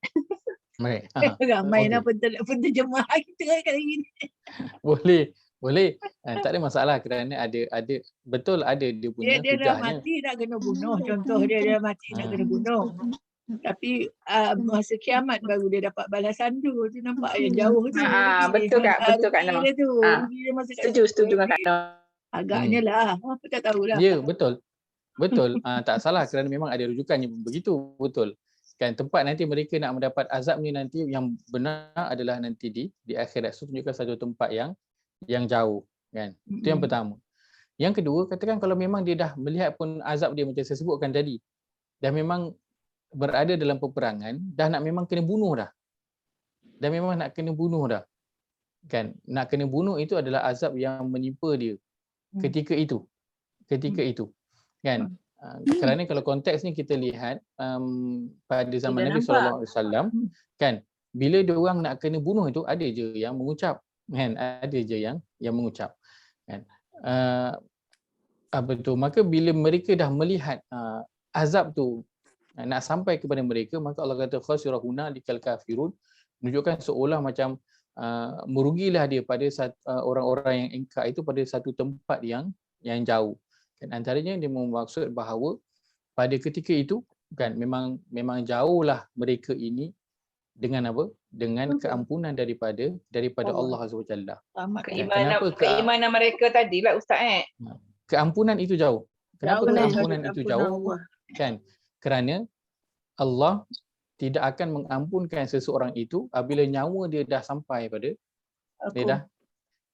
Baik. Ramai lah penterjemah kita kali ini. Boleh. Tak ada masalah kerana ada betul ada dia punya dia dah hujahnya. mati nak kena bunuh. Contoh dia dah mati nak kena bunuh. Tapi masa kiamat baru dia dapat balasan tu. Tu nampak yang jauh tu. Betul Kak Noh. Setuju dengan Kak Noh. Agaknya lah. Apa tak tahulah. Ya, betul. Tak salah kerana memang ada rujukannya begitu. Betul. Kan tempat nanti mereka nak mendapat azabnya nanti yang benar adalah nanti di akhirat. So tunjukkan satu tempat yang jauh kan. Itu yang pertama. Yang kedua, katakan kalau memang dia dah melihat pun azab dia macam saya sebutkan tadi, dah memang berada dalam peperangan, dah nak memang kena bunuh dah. Dah memang nak kena bunuh dah. Kan? Nak kena bunuh itu adalah azab yang menimpa dia ketika itu. Kan? Kerana kalau konteks ni kita lihat pada zaman Nabi SAW, kan, bila dia orang nak kena bunuh itu ada je yang mengucap, kan, ada je yang mengucap, kan. Maka bila mereka dah melihat azab tu nak sampai kepada mereka, maka Allah kata khasira hunalikal kafirun, menunjukkan seolah macam merugilah dia pada orang-orang yang ingkar itu pada satu tempat yang jauh. Dan antaranya dia bermaksud bahawa pada ketika itu kan memang jauhlah mereka ini dengan apa? Dengan keampunan daripada Allah Azza wa Jalla. Keimanan mereka tadilah Ustaz Keampunan itu jauh. Kenapa keampunan itu jauh? Kan? Kerana Allah tidak akan mengampunkan seseorang itu apabila nyawa dia dah sampai pada dia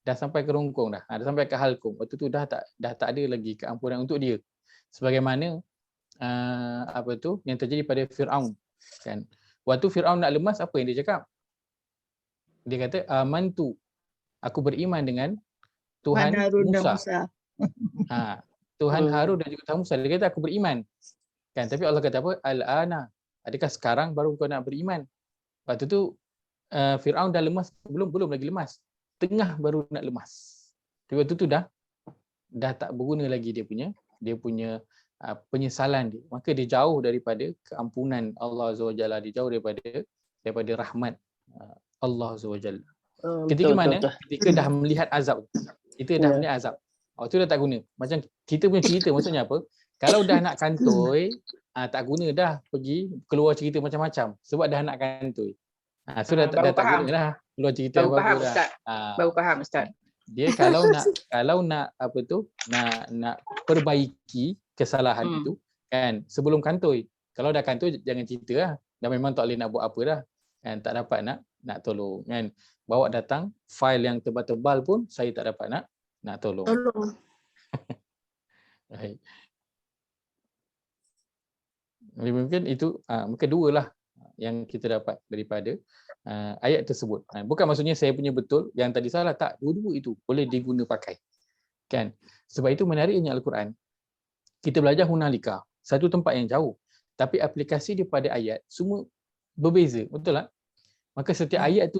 dah sampai ke rongkong dah sampai ke halkum. Waktu tu dah tak ada lagi keampunan untuk dia. Sebagaimana yang terjadi pada Firaun kan. Waktu Firaun nak lemas, apa yang dia cakap? Dia kata amantu, aku beriman dengan Tuhan Musa. Tuhan Harun dan juga Tuhan Musa. Dia kata aku beriman. Kan, tapi Allah kata apa? Al-ana, adakah sekarang baru kau nak beriman? Waktu tu Firaun dah lemas, belum lagi lemas. Tengah baru nak lemas. Waktu tu dah tak berguna lagi dia punya penyesalan dia. Maka dia jauh daripada keampunan Allah Azza wa Jalla, dia jauh daripada rahmat Allah Azza wa Jalla. Ketika mana? Ketika dah melihat azab. Kita dah melihat azab. Waktu dah tak guna. Macam kita punya cerita maksudnya apa? Kalau dah nak kantoi, tak guna dah pergi keluar cerita macam-macam sebab dah nak kantoi. So dah Baru tak faham. guna dah keluar cerita Baru apa-apa faham dah. Ustaz. Baru faham Ustaz. Dia kalau nak apa tu, nak perbaiki kesalahan itu kan sebelum kantoi. Kalau dah kantoi jangan cerita lah. Dah memang tak boleh nak buat apa dah. Kan tak dapat nak tolong kan. Bawa datang fail yang tebal-tebal pun saya tak dapat nak tolong. Baik. Mungkin itu mungkin dua lah yang kita dapat daripada ayat tersebut. Bukan maksudnya saya punya betul, yang tadi salah, tak. Dua-dua itu boleh diguna pakai. Kan? Sebab itu menariknya Al-Quran. Kita belajar hunalika, satu tempat yang jauh. Tapi aplikasi dia pada ayat semua berbeza. Betul tak? Maka setiap ayat tu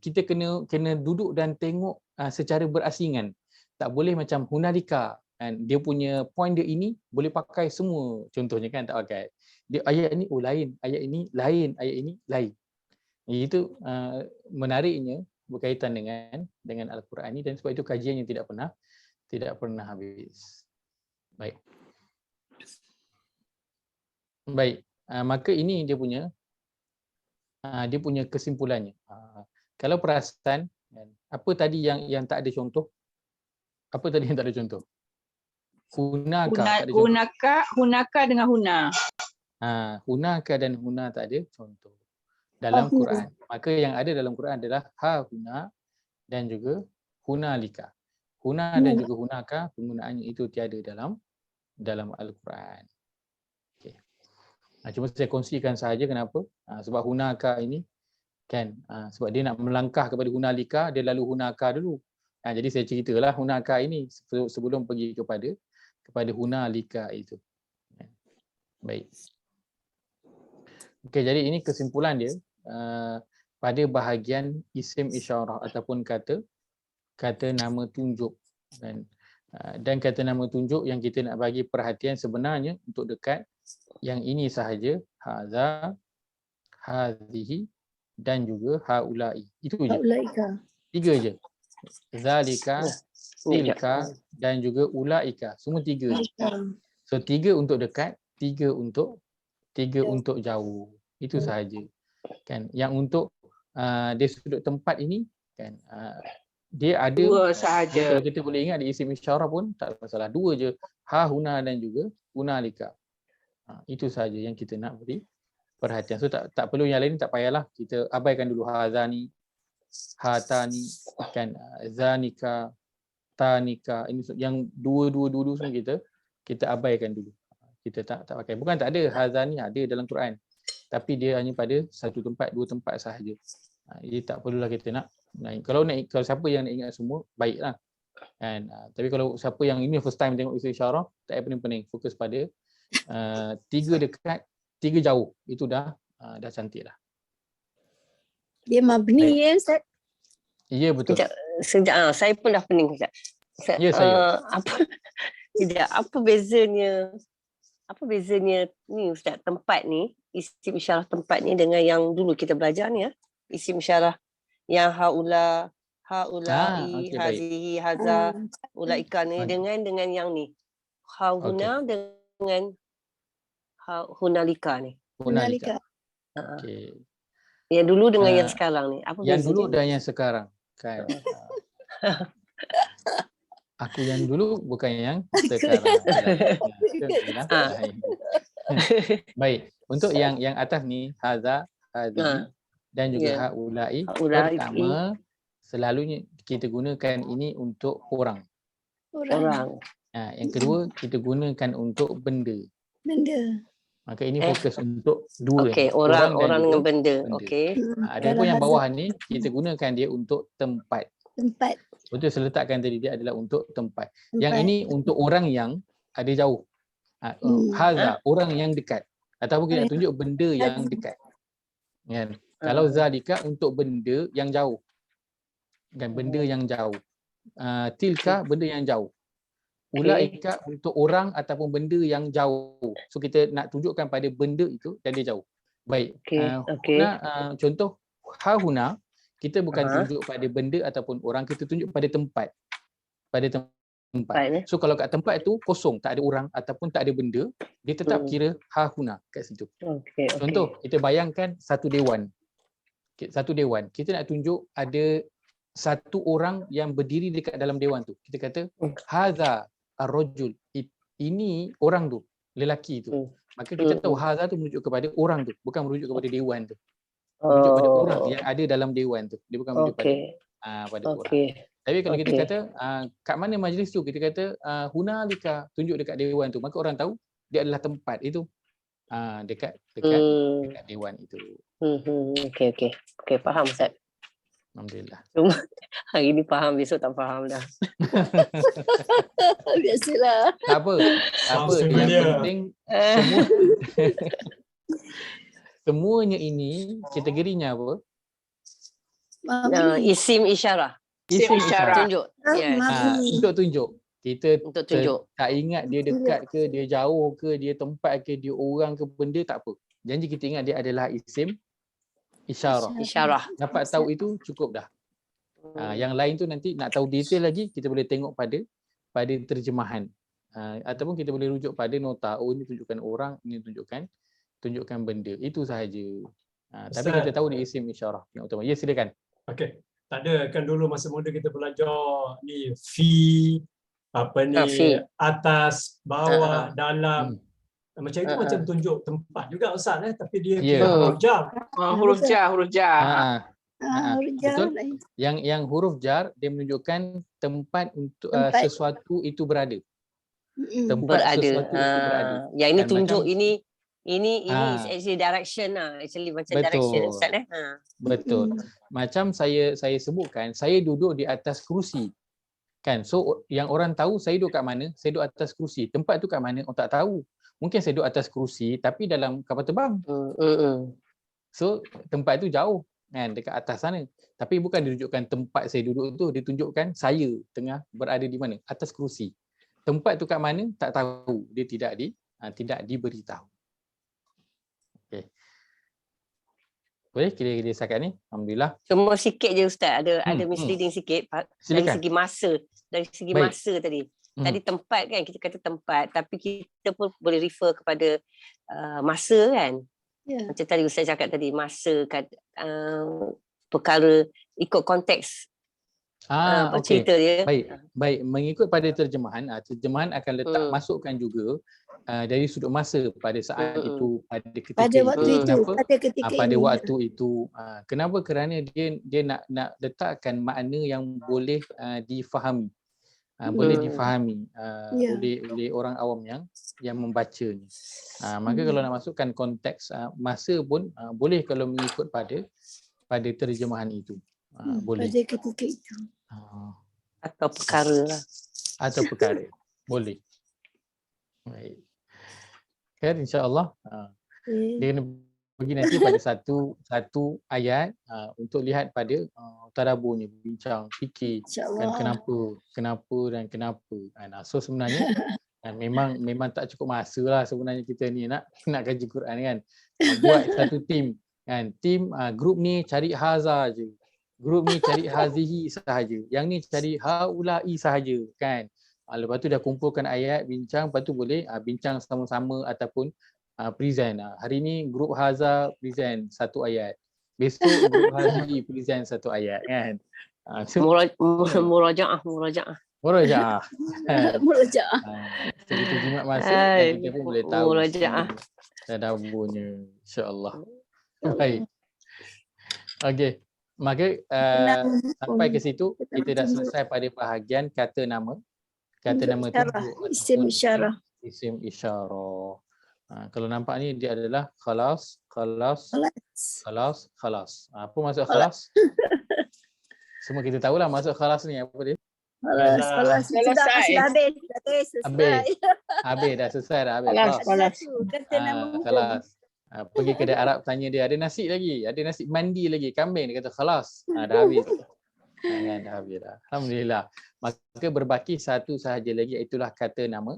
kita kena duduk dan tengok secara berasingan. Tak boleh macam hunalika. Kan? Dia punya point dia ini boleh pakai semua. Contohnya kan tak pakai. Dia ayat ini lain, ayat ini lain, ayat ini lain. Itu menariknya berkaitan dengan Al-Quran ini dan sebab itu kajiannya tidak pernah habis. Baik. Baik. Maka ini dia punya kesimpulannya. Kalau perasan, apa tadi yang tak ada contoh? Apa tadi yang tak ada contoh? Hunaka dengan huna. Hunaka dan huna tak ada contoh dalam Quran. Maka yang ada dalam Quran adalah ha huna dan juga hunalika. Huna dan juga hunaka penggunaannya itu tiada dalam Al-Quran. Okey. Cuma saya kongsikan sahaja kenapa? Sebab hunaka ini kan sebab dia nak melangkah kepada hunalika, dia lalu hunaka dulu. Jadi saya ceritalah hunaka ini sebelum pergi kepada hunalika itu. Baik. Okey, jadi ini kesimpulan dia pada bahagian isim isyarah ataupun kata nama tunjuk dan kata nama tunjuk yang kita nak bagi perhatian sebenarnya untuk dekat yang ini sahaja, haza, hadhihi dan juga haulai. Itu je. Tiga je. Zalika, tilka dan juga ulaika. Semua tiga je. So 3 untuk dekat, 3 untuk jauh. Itu sahaja. Kan yang untuk dia sudut tempat ini kan dia ada dua sahaja. Kalau kita boleh ingat di isim isyarah pun tak masalah, 2 je, ha huna dan juga hunalika. Itu sahaja yang kita nak beri perhatian. So tak perlu yang lain, tak payahlah kita abaikan dulu hazani, hatani kan, zanika, tanika. Ini yang dua semua kita abaikan dulu. Kita tak pakai. Bukan tak ada, hazani ada dalam Quran. Tapi dia hanya pada satu tempat, 2 tempat sahaja. Jadi tak perlulah kita nak kalau siapa yang nak ingat semua, baiklah. Kan? Tapi kalau siapa yang ini first time tengok isim isyarah, tak payah pening-pening. Fokus pada 3 dekat, 3 jauh. Itu dah cantik dah. Dia mabni ya Ustaz? Ya betul. Sekejap, saya pun dah pening sekejap. Ya saya. Apa bezanya ni Ustaz, tempat ni, isim isyarah tempat ni dengan yang dulu kita belajar ni ya. Isim isyarah yang haula, haulai, hazihi, haza, ulaika ni dengan yang ni. Hauna dengan hunalika ni. Hunalika. Okey. Yang dulu dengan yang sekarang ni. Apa yang dulu bezanya? dan yang sekarang kan. Aku yang dulu bukan yang sekarang. Baik, untuk yang atas ni haza, hadhi dan juga haulai, pertama selalunya kita gunakan ini untuk orang. Yang kedua kita gunakan untuk benda. Maka ini fokus untuk dua. Okey, orang dengan benda. Okey. Adapun yang bawah ni kita gunakan dia untuk tempat. Betul, saya letakkan tadi dia adalah untuk tempat. Yang ini untuk orang yang ada jauh. Haza, orang yang dekat. Ataupun kita nak tunjuk benda yang dekat. Kan? Kalau zalika untuk benda yang jauh. Kan, benda yang jauh. Tilka benda yang jauh. Ulaika untuk orang ataupun benda yang jauh. So kita nak tunjukkan pada benda itu dan dia jauh. Baik. Contoh hahuna kita bukan tunjuk pada benda ataupun orang, kita tunjuk pada tempat. Pada tempat Tempat. So kalau kat tempat tu kosong, tak ada orang ataupun tak ada benda, dia tetap kira hahuna kat situ. Okey. Contoh, kita bayangkan satu dewan. Satu dewan. Kita nak tunjuk ada satu orang yang berdiri dekat dalam dewan tu. Kita kata hadza ar-rajul. Ini orang tu, lelaki tu. Maka kita tahu hadza tu merujuk kepada orang tu, bukan merujuk kepada dewan tu. Merujuk pada orang yang ada dalam dewan tu. Dia bukan merujuk pada orang. Tapi kalau kita kata kat mana majlis tu, kita kata hunalika, tunjuk dekat dewan tu, maka orang tahu dia adalah tempat itu. Dekat dewan itu. Okey, faham Ustaz. Alhamdulillah. Cuma hari ni faham, besok tak faham dah. Biasalah. Tak apa. Yang penting semua semuanya ini kategorinya apa? Isim isyarah. Isim isyarah. Tunjuk. Yes. Untuk tunjuk. Kita Untuk tunjuk. tak ingat dia dekat ke, dia jauh ke, dia tempat ke, dia orang ke, benda tak apa. Janji kita ingat dia adalah isim isyarah. Isyarah. Dapat tahu itu cukup dah. Yang lain tu nanti nak tahu detail lagi, kita boleh tengok pada terjemahan. Ataupun kita boleh rujuk pada nota. Oh, ini tunjukkan orang, ini tunjukkan benda. Itu sahaja. Tapi kita tahu ni isim isyarah yang utama. Ya, silakan. Okey. Tak ada, kan dulu masa muda kita belajar ni fi, atas, bawah, dalam. Macam itu macam tunjuk tempat juga Ustaz, tapi dia kira huruf jar. Huruf jar. Huruf jar. Betul. Yang huruf jar dia menunjukkan tempat untuk sesuatu itu berada. Tempat sesuatu itu berada. Yang ini tunjuk ini is actually direction lah. Actually macam direction Ustaz Betul. Macam saya sebutkan, saya duduk di atas kerusi. Kan? So yang orang tahu saya duduk kat mana, saya duduk atas kerusi. Tempat tu kat mana, orang tak tahu. Mungkin saya duduk atas kerusi tapi dalam kapal terbang. So tempat tu jauh kan, dekat atas sana. Tapi bukan ditunjukkan tempat saya duduk tu, ditunjukkan saya tengah berada di mana, atas kerusi. Tempat tu kat mana tak tahu, dia tidak diberitahu. Okey. Boleh kira-kira setakat ni? Alhamdulillah. Cuma sikit je Ustaz, ada misleading sikit dari segi masa. Dari segi masa tadi. Tadi tempat kan, kita kata tempat, tapi kita pun boleh refer kepada masa kan. Macam tadi Ustaz cakap tadi, masa perkara ikut konteks cerita dia. Baik, mengikut pada terjemahan, terjemahan akan letak masukkan juga dari sudut masa pada saat itu, pada ketika pada waktu itu. Kenapa? Kerana dia nak letakkan makna yang boleh difahami. Boleh difahami oleh orang awam yang membacanya. Maka kalau nak masukkan konteks masa pun boleh kalau mengikut pada terjemahan itu. Boleh. Pada ketika itu. Atau perkara lah. Atau perkara. Boleh. Baik. Kan insya-Allah. Dia kena pergi nanti pada satu ayat untuk lihat pada tadaburnya, bincang, fikir kan kenapa. So sebenarnya memang tak cukup masa lah sebenarnya kita ni nak kaji Quran kan. Buat satu tim kan. Tim grup ni cari haza je. Grup ni cari hazihi sahaja. Yang ni cari haulai sahaja kan. Lepas tu dah kumpulkan ayat, bincang, lepas tu boleh bincang sama-sama ataupun present. Hari ni grup Haza present satu ayat. Besok grup Hazi present satu ayat kan. Murajaah. Murajaah. Kita jimat masa kita pun boleh tahu. Murajaah. Tadaburnya insya-Allah. Baik. Okey. Maka sampai ke situ kita dah selesai pada bahagian kata nama. Kata nama tu isim isyarah. Isim isyarah. Kalau nampak ni dia adalah khalas. Apa maksud khalas? Semua kita tahulah maksud khalas ni apa dia. Khalas. Sudah habis. Habis dah selesai dah. Khalas. Kata nama khalas. Pergi kedai Arab tanya dia ada nasi lagi, ada nasi mandi lagi, kambing, dia kata khalas. Dah habis. Dah habis dah. Alhamdulillah. Maka berbaki satu sahaja lagi, itulah kata nama.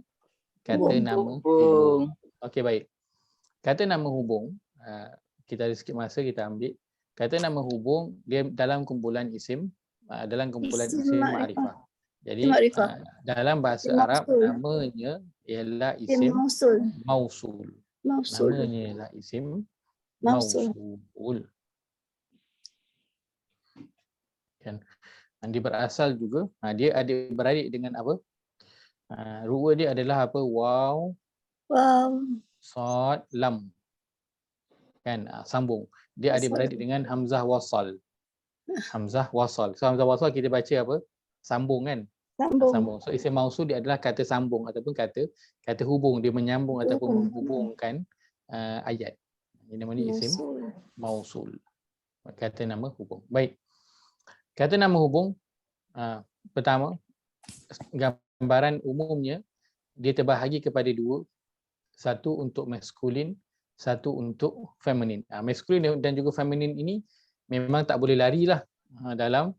Kata nama hubung. Okey, baik. Kata nama hubung, kita ada sikit masa kita ambil. Kata nama hubung dia dalam kumpulan isim, dalam kumpulan isim ma'rifah. Jadi dalam bahasa Arab namanya ialah isim mausul. Namanya ialah isim mausul. Kan? Dia berasal juga, dia ada beradik dengan apa? Rupa dia adalah apa? Waw, sad, lam. Kan? Sambung. Dia ada beradik dengan hamzah wasal. Hamzah wasal. So hamzah wasal kita baca apa? Sambung kan? Sambung. So isim mausul dia adalah kata sambung ataupun kata hubung. Dia menyambung ataupun menghubungkan ayat. Ini namanya isim mausul. Kata nama hubung. Baik. Kata nama hubung pertama, gambaran umumnya dia terbahagi kepada dua. Satu untuk maskulin, satu untuk feminin. Maskulin dan juga feminin ini memang tak boleh larilah dalam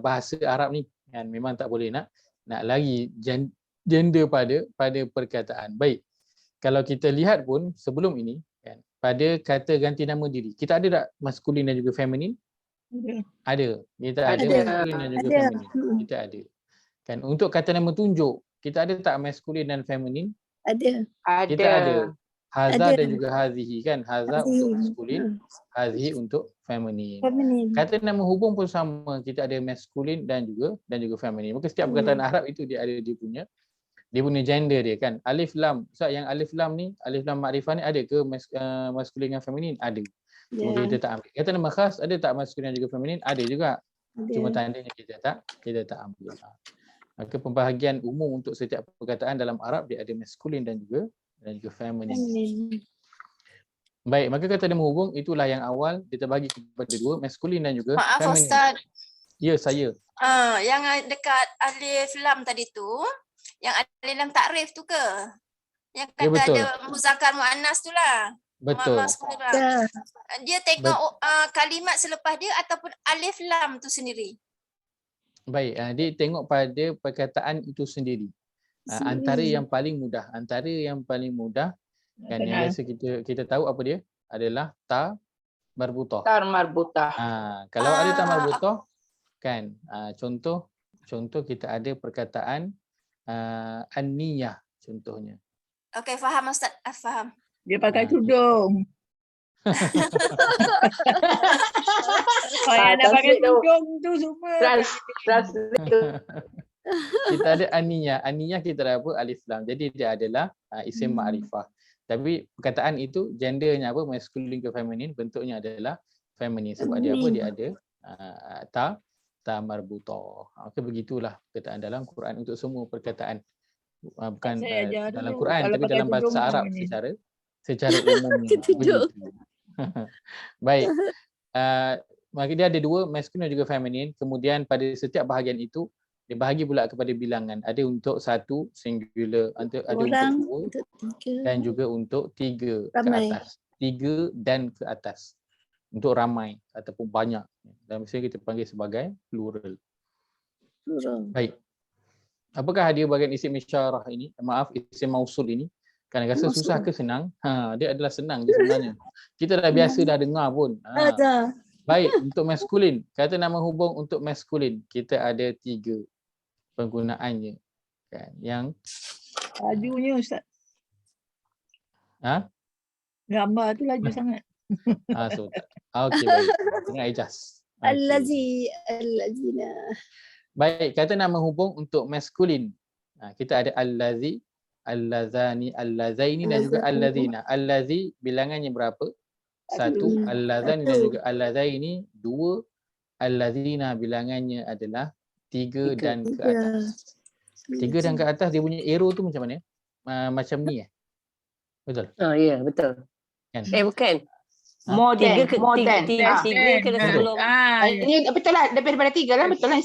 bahasa Arab ni. Kan? Memang tak boleh nak lari gender pada perkataan. Baik. Kalau kita lihat pun sebelum ini kan, pada kata ganti nama diri, kita ada tak maskulin dan juga feminin? Ada. Kita ada maskulin dan juga feminin. Kita ada. Kan untuk kata nama tunjuk, kita ada tak maskulin dan feminin? Ada. Kita ada. Haza dan juga hazihi kan. Haza untuk maskulin, hazihi untuk feminin. Kata nama hubung pun sama. Kita ada maskulin dan juga feminin. Maka setiap perkataan Arab itu dia ada dia punya gender dia kan. Alif lam. Ustaz, yang alif lam ni, alif lam makrifah ni ada ke maskulin dan feminin? Ada. Kemudian kita tak ambil. Kata nama khas ada tak maskulin dan juga feminin? Ada juga. Cuma tandanya kita tak ambil. Maka pembahagian umum untuk setiap perkataan dalam Arab dia ada maskulin dan juga feminin. Baik, maka kata nama hubung itulah yang awal kita bagi kepada dua, maskulin dan juga feminin. Maaf Ustaz. Ya, saya. Yang dekat alif lam tadi tu, yang alif lam takrif tu ke? Yang kata ada muzakkar muannas tu lah. Betul. Dia tengok kalimat selepas dia ataupun alif lam tu sendiri. Baik, dia tengok pada perkataan itu sendiri. Antara yang paling mudah kan yang biasa kita tahu apa dia adalah ta marbutah. Kalau ada ta marbutah kan contoh kita ada perkataan an-niyah contohnya. Okey, faham Ustaz, faham. Dia pakai tudung. Nak pakai tudung tu semua. Kita ada aniyah. Aniyah kita ada apa? Alif lam. Jadi dia adalah isim ma'rifah. Tapi perkataan itu gendernya apa? Maskulin ke feminin, bentuknya adalah feminin. Sebab dia apa? Dia ada ta marbutah. Maka begitulah perkataan dalam Quran untuk semua perkataan. Bukan dalam Quran tapi dalam bahasa Arab secara umumnya. Baik. Maka dia ada dua, maskulin dan juga feminin. Kemudian pada setiap bahagian itu dia bahagi pula kepada bilangan. Ada untuk satu singular, ada untuk dua dan juga untuk tiga ke atas. Tiga dan ke atas. Untuk ramai ataupun banyak. Dalam istilah kita panggil sebagai plural. Baik. Apakah dia bahagian isim isyarah ini? Maaf, isim mausul ini. Kan rasa susah ke senang? Dia adalah senang dia sebenarnya. Kita dah biasa dah dengar pun. Baik, untuk maskulin. Kata nama hubung untuk maskulin. Kita ada tiga penggunaannya. Kan? Yang lajunya Ustaz. Gambar tu laju sangat. Okey, baik. Dengan ijaz. Allazina. Baik, kata nama hubung untuk maskulin. Kita ada allazi, allazani, allazaini dan juga allazina. Allazi bilangannya berapa? Satu. Allazani dan juga allazaini dua. Allazina bilangannya adalah tiga dan ke atas. Tiga dan ke atas dia punya arrow tu macam mana? Macam ni Betul? Ya, betul. Kan? Bukan. Tiga kena sebelum. Ini betul lah, daripada tiga lah, betul lah.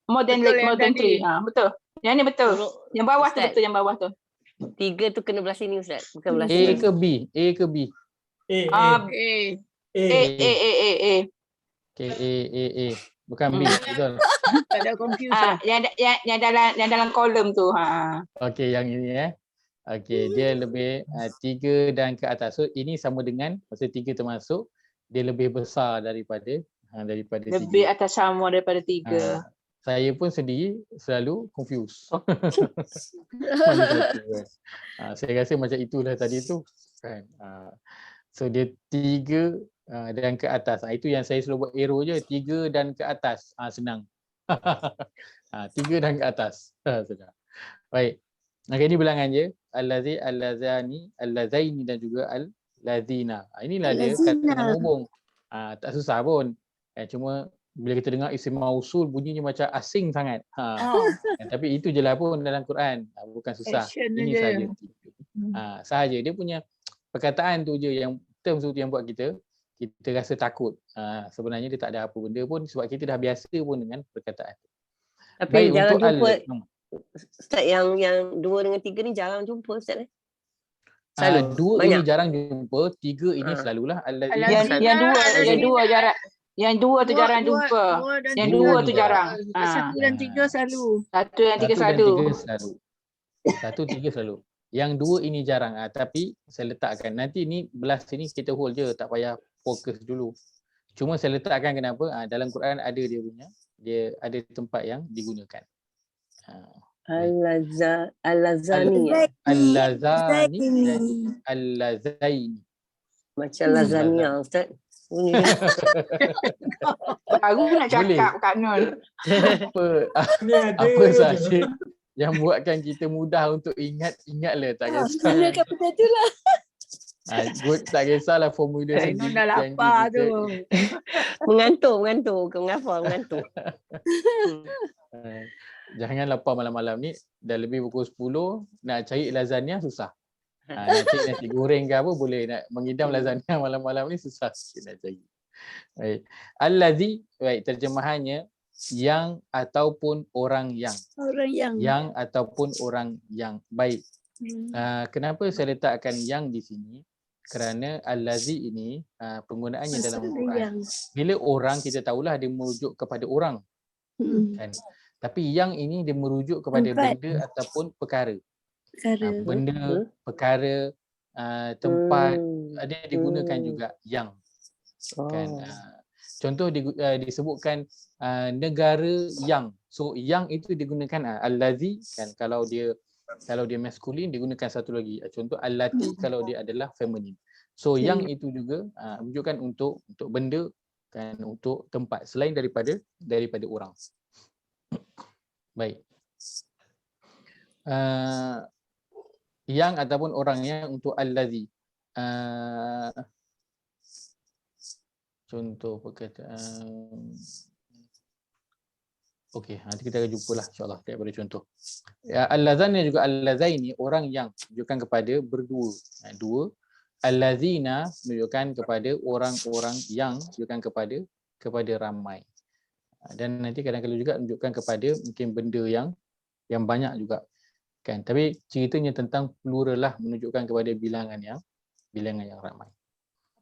More than 3. Betul. Yang ni betul. Yang bawah tu betul, yang bawah tu. Tiga tu kena belah sini Ustaz, bukan belah A sini. ke B? A ke B? A. Okay, A. Bukan B, betul. Tak ada confusion. Yang dalam kolom tu. Okey, yang ini Okey, dia lebih 3 dan ke atas. So ini sama dengan masa 3 termasuk dia lebih besar daripada 3. Lebih atas sama daripada 3. saya pun sendiri selalu confused. Mana satu kan? Saya rasa macam itulah tadi tu kan. So dia 3 dan ke atas. Itu yang saya selalu buat arrow je, 3 dan ke atas. Senang. 3 dan ke atas. Senang. Baik. Okay, ini bilangan je. Allazi, allazani, allazaini dan juga allazina. Inilah dia kata nama hubung. Tak susah pun. Cuma bila kita dengar isim mausul bunyinya macam asing sangat. Tapi itu je lah pun dalam Quran. Bukan susah. Ini saja. Sahaja dia punya perkataan tu je yang term tu yang buat kita rasa takut. Sebenarnya dia tak ada apa benda pun sebab kita dah biasa pun dengan perkataan tu. Tapi baik, jangan jumpa Ustaz yang 2 dengan 3 ni jarang jumpa Ustaz. Selalu. 2 ini jarang jumpa, 3 ini selalulah. Yang dua jarang. Yang 2 tu jarang jumpa. Yang 2 tu jarang. 1 dan 3 selalu. 1 dan 3 selalu. 1, 3 selalu. Yang 2 ini jarang. Tapi saya letakkan. Nanti ni belas sini kita hold je. Tak payah fokus dulu. Cuma saya letakkan kenapa? Dalam Quran ada dia punya. Dia ada tempat yang digunakan. Al-lazani. Al-lazaini. Macam lasagna Ustaz. Baru nak cakap Kak Nur. Apa saja yang buatkan kita mudah untuk ingatlah, tak kisah. Gunakan benda tu lah. Tak kisahlah formula sendiri. Dah lapar tu. Mengantuk. Jangan lapar malam-malam ni. Dah lebih pukul 10. Nak cari lasagna susah. Nasi goreng ke apa boleh. Nak mengidam lasagna malam-malam ni susah sikit nak cari. Baik. Allazi, baik, terjemahannya yang ataupun orang yang. Yang ataupun orang yang. Baik. Kenapa saya letakkan yang di sini? Kerana allazi ini penggunaannya dalam Quran. Bila orang kita tahulah dia merujuk kepada orang. Kan? Tapi yang ini dia merujuk kepada benda ataupun perkara. Benda, perkara, tempat, dia digunakan juga yang. Kan? Contoh disebutkan negara yang. So yang itu digunakan allazi kan, kalau dia maskulin digunakan satu lagi. Contoh allati kalau dia adalah feminin. So yang itu juga menunjukkan untuk benda kan, untuk tempat selain daripada orang. Baik. Yang ataupun orang yang untuk allazi. Contoh perkataan. Okey, nanti kita akan jumpalah insya-Allah daripada contoh. Allazani juga allazaini orang yang menunjukkan kepada berdua. Dua. Allazina menunjukkan kepada orang-orang yang menunjukkan kepada ramai. Dan nanti kadang-kadang juga menunjukkan kepada mungkin benda yang banyak juga. Kan? Tapi ceritanya tentang plural lah, menunjukkan kepada bilangan yang ramai.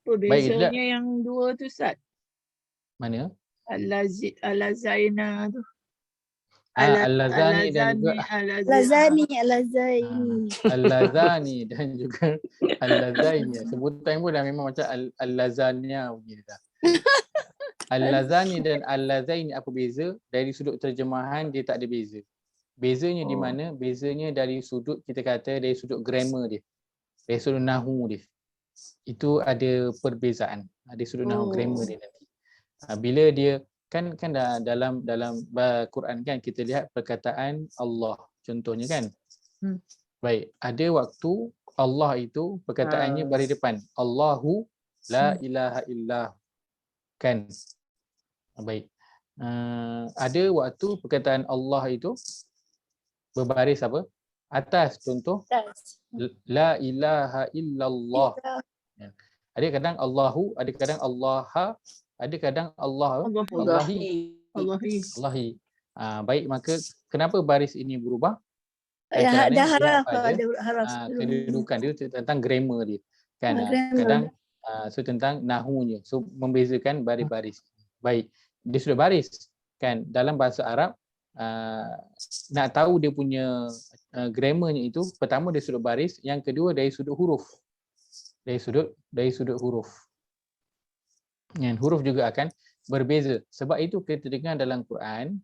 Apa bezanya yang 2 tu Ustaz? Mana? Al-Zaina tu. Al-Lazani dan juga Al-Lazani dan juga Al-Lazaini. Sebutan pun dah memang macam Al-Lazania punya dah. Al-Lazani dan Al-Lazaini apa beza? Dari sudut terjemahan dia tak ada beza. Bezanya di mana? Bezanya dari sudut kita kata dari sudut grammar dia. Dari sudut nahu dia. Itu ada perbezaan. Ada sudut nahu grammar dia nanti. Bila dia kan dalam Quran kan kita lihat perkataan Allah contohnya kan. Baik, ada waktu Allah itu perkataannya baris depan. Allahu la ilaha illallah. Kan. Baik. Ada waktu perkataan Allah itu berbaris apa? Atas, contoh la ilaha illallah. Ada kadang Allahu, ada kadang Allaha, ada kadang Allahi. Baik, maka kenapa baris ini berubah? Ada haraf kedudukan dia tentang grammar dia. Kan kadang so tentang nahunya. So membezakan baris-baris. Baik, dia sudah baris kan dalam bahasa Arab. Nak tahu dia punya grammarnya itu, pertama dari sudut baris, yang kedua dari sudut huruf. Dari sudut huruf. Dan huruf juga akan berbeza. Sebab itu kita dengar dalam Quran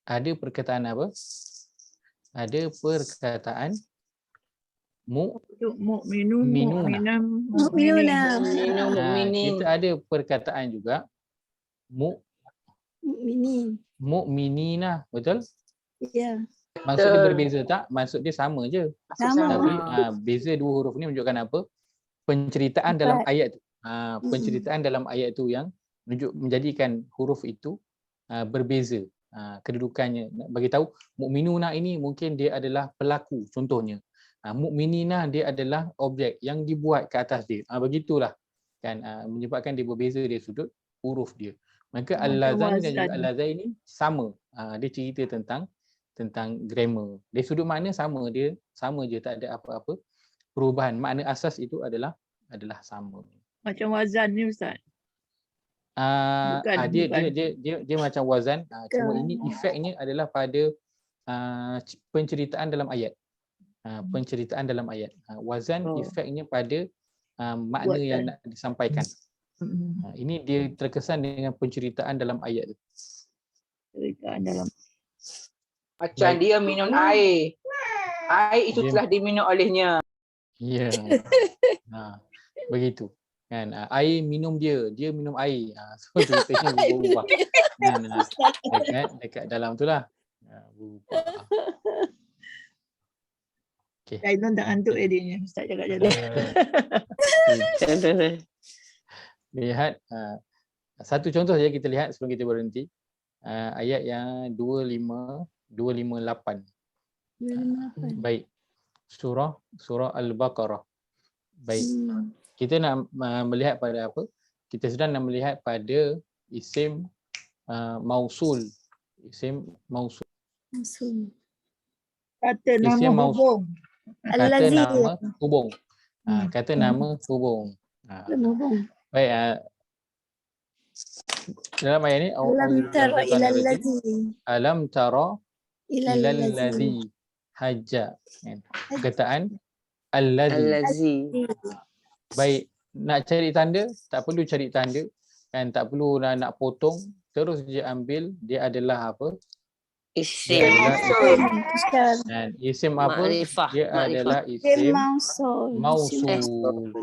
ada perkataan apa? Ada perkataan Mu'minun, minuna. Mu'minuna. Kita ada perkataan juga Mu'minin. mu'minina, betul? Ya. Maksud dia berbeza tak? Maksud dia sama je. Sama. Tapi beza dua huruf ni menunjukkan apa? Penceritaan dalam ayat tu. Penceritaan dalam ayat tu yang menjadikan huruf itu berbeza kedudukannya. Bagi tahu mukminuna ini mungkin dia adalah pelaku contohnya. Mukminina dia adalah objek yang dibuat ke atas dia. Begitulah kan, menyebabkan dia berbeza dari sudut huruf dia. Maka al-lazani dan juga al-lazai ini sama. Dia cerita tentang grammar. Dari sudut makna sama, dia sama je, tak ada apa-apa perubahan. Makna asas itu adalah sama. Macam wazan ni Ustaz. Dia macam wazan, cuma ini efeknya adalah pada penceritaan dalam ayat. Penceritaan dalam ayat. Wazan efeknya pada makna yang nak disampaikan. Ini dia terkesan dengan penceritaan dalam ayat tu. Penceritaan dalam. Macam dia minum air. Air itu telah diminum olehnya. Ya. Begitu. Kan, air minum dia minum air. So ceritanya berubah. Dekat dalam tu lah. Berubah. Okay. Kailan tak antuk dia Ustaz cakap macam tu. Lihat satu contoh saja kita lihat sebelum kita berhenti. Ayat yang 258. Baik. Surah Al-Baqarah. Baik. Kita nak melihat pada apa? Kita sedang nak melihat pada isim mausul. Isim mausul. Kata nama hubung. Kata nama hubung. Kata nama hubung. Baik. Dalam ayat ni Alam tara ilal ladzi hajja. Perkataan allazi. Baik, nak cari tanda tak perlu cari tanda kan, tak perlu nak potong, terus je ambil dia adalah apa? Isim. Dan isim apa? Dia adalah Isim isim mausul.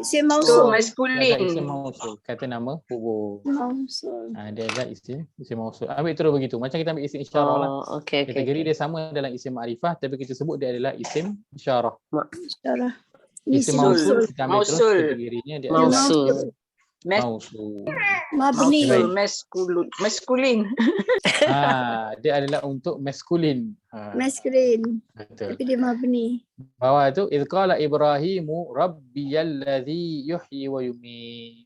Isim mausul. Maskulin. Isim mausul. Kata nama hubung. Mausul. Dia adalah isim mausul. Ambil terus begitu. Macam kita ambil isim isyarah lah. Kategori dia sama dalam isim ma'rifah, tapi kita sebut dia adalah isim isyarah. Isyarah. Isim mausul kita ambil terus kategorinya dia adalah mausul. Mabni. Maskulin. Dia adalah untuk maskulin. Maskulin. Betul. Tapi dia mabni. Bawah tu idh qala Ibrahimu rabbiyalladzi yuhyi wa yumiit.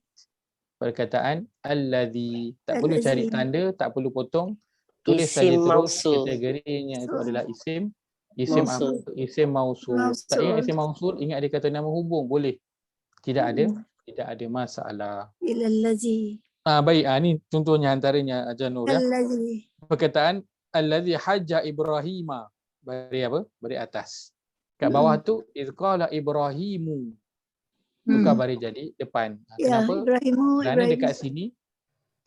Perkataan allazi, tak perlu cari tanda, tak perlu potong, tulis saja terus kategorinya itu adalah isim mausul. Isim mausul. Tak ingat isim mausul, ingat dia kata nama hubung, boleh. Tidak ada masalah. Ilallazi. Baik, ni contohnya antaranya Janur ya. Allazi. Perkataan allazi hajja Ibrahima. Bari apa? Bari atas. Kat bawah tu idh qala Ibrahimu. Bukan bari jadi depan. Kenapa? Kerana dekat sini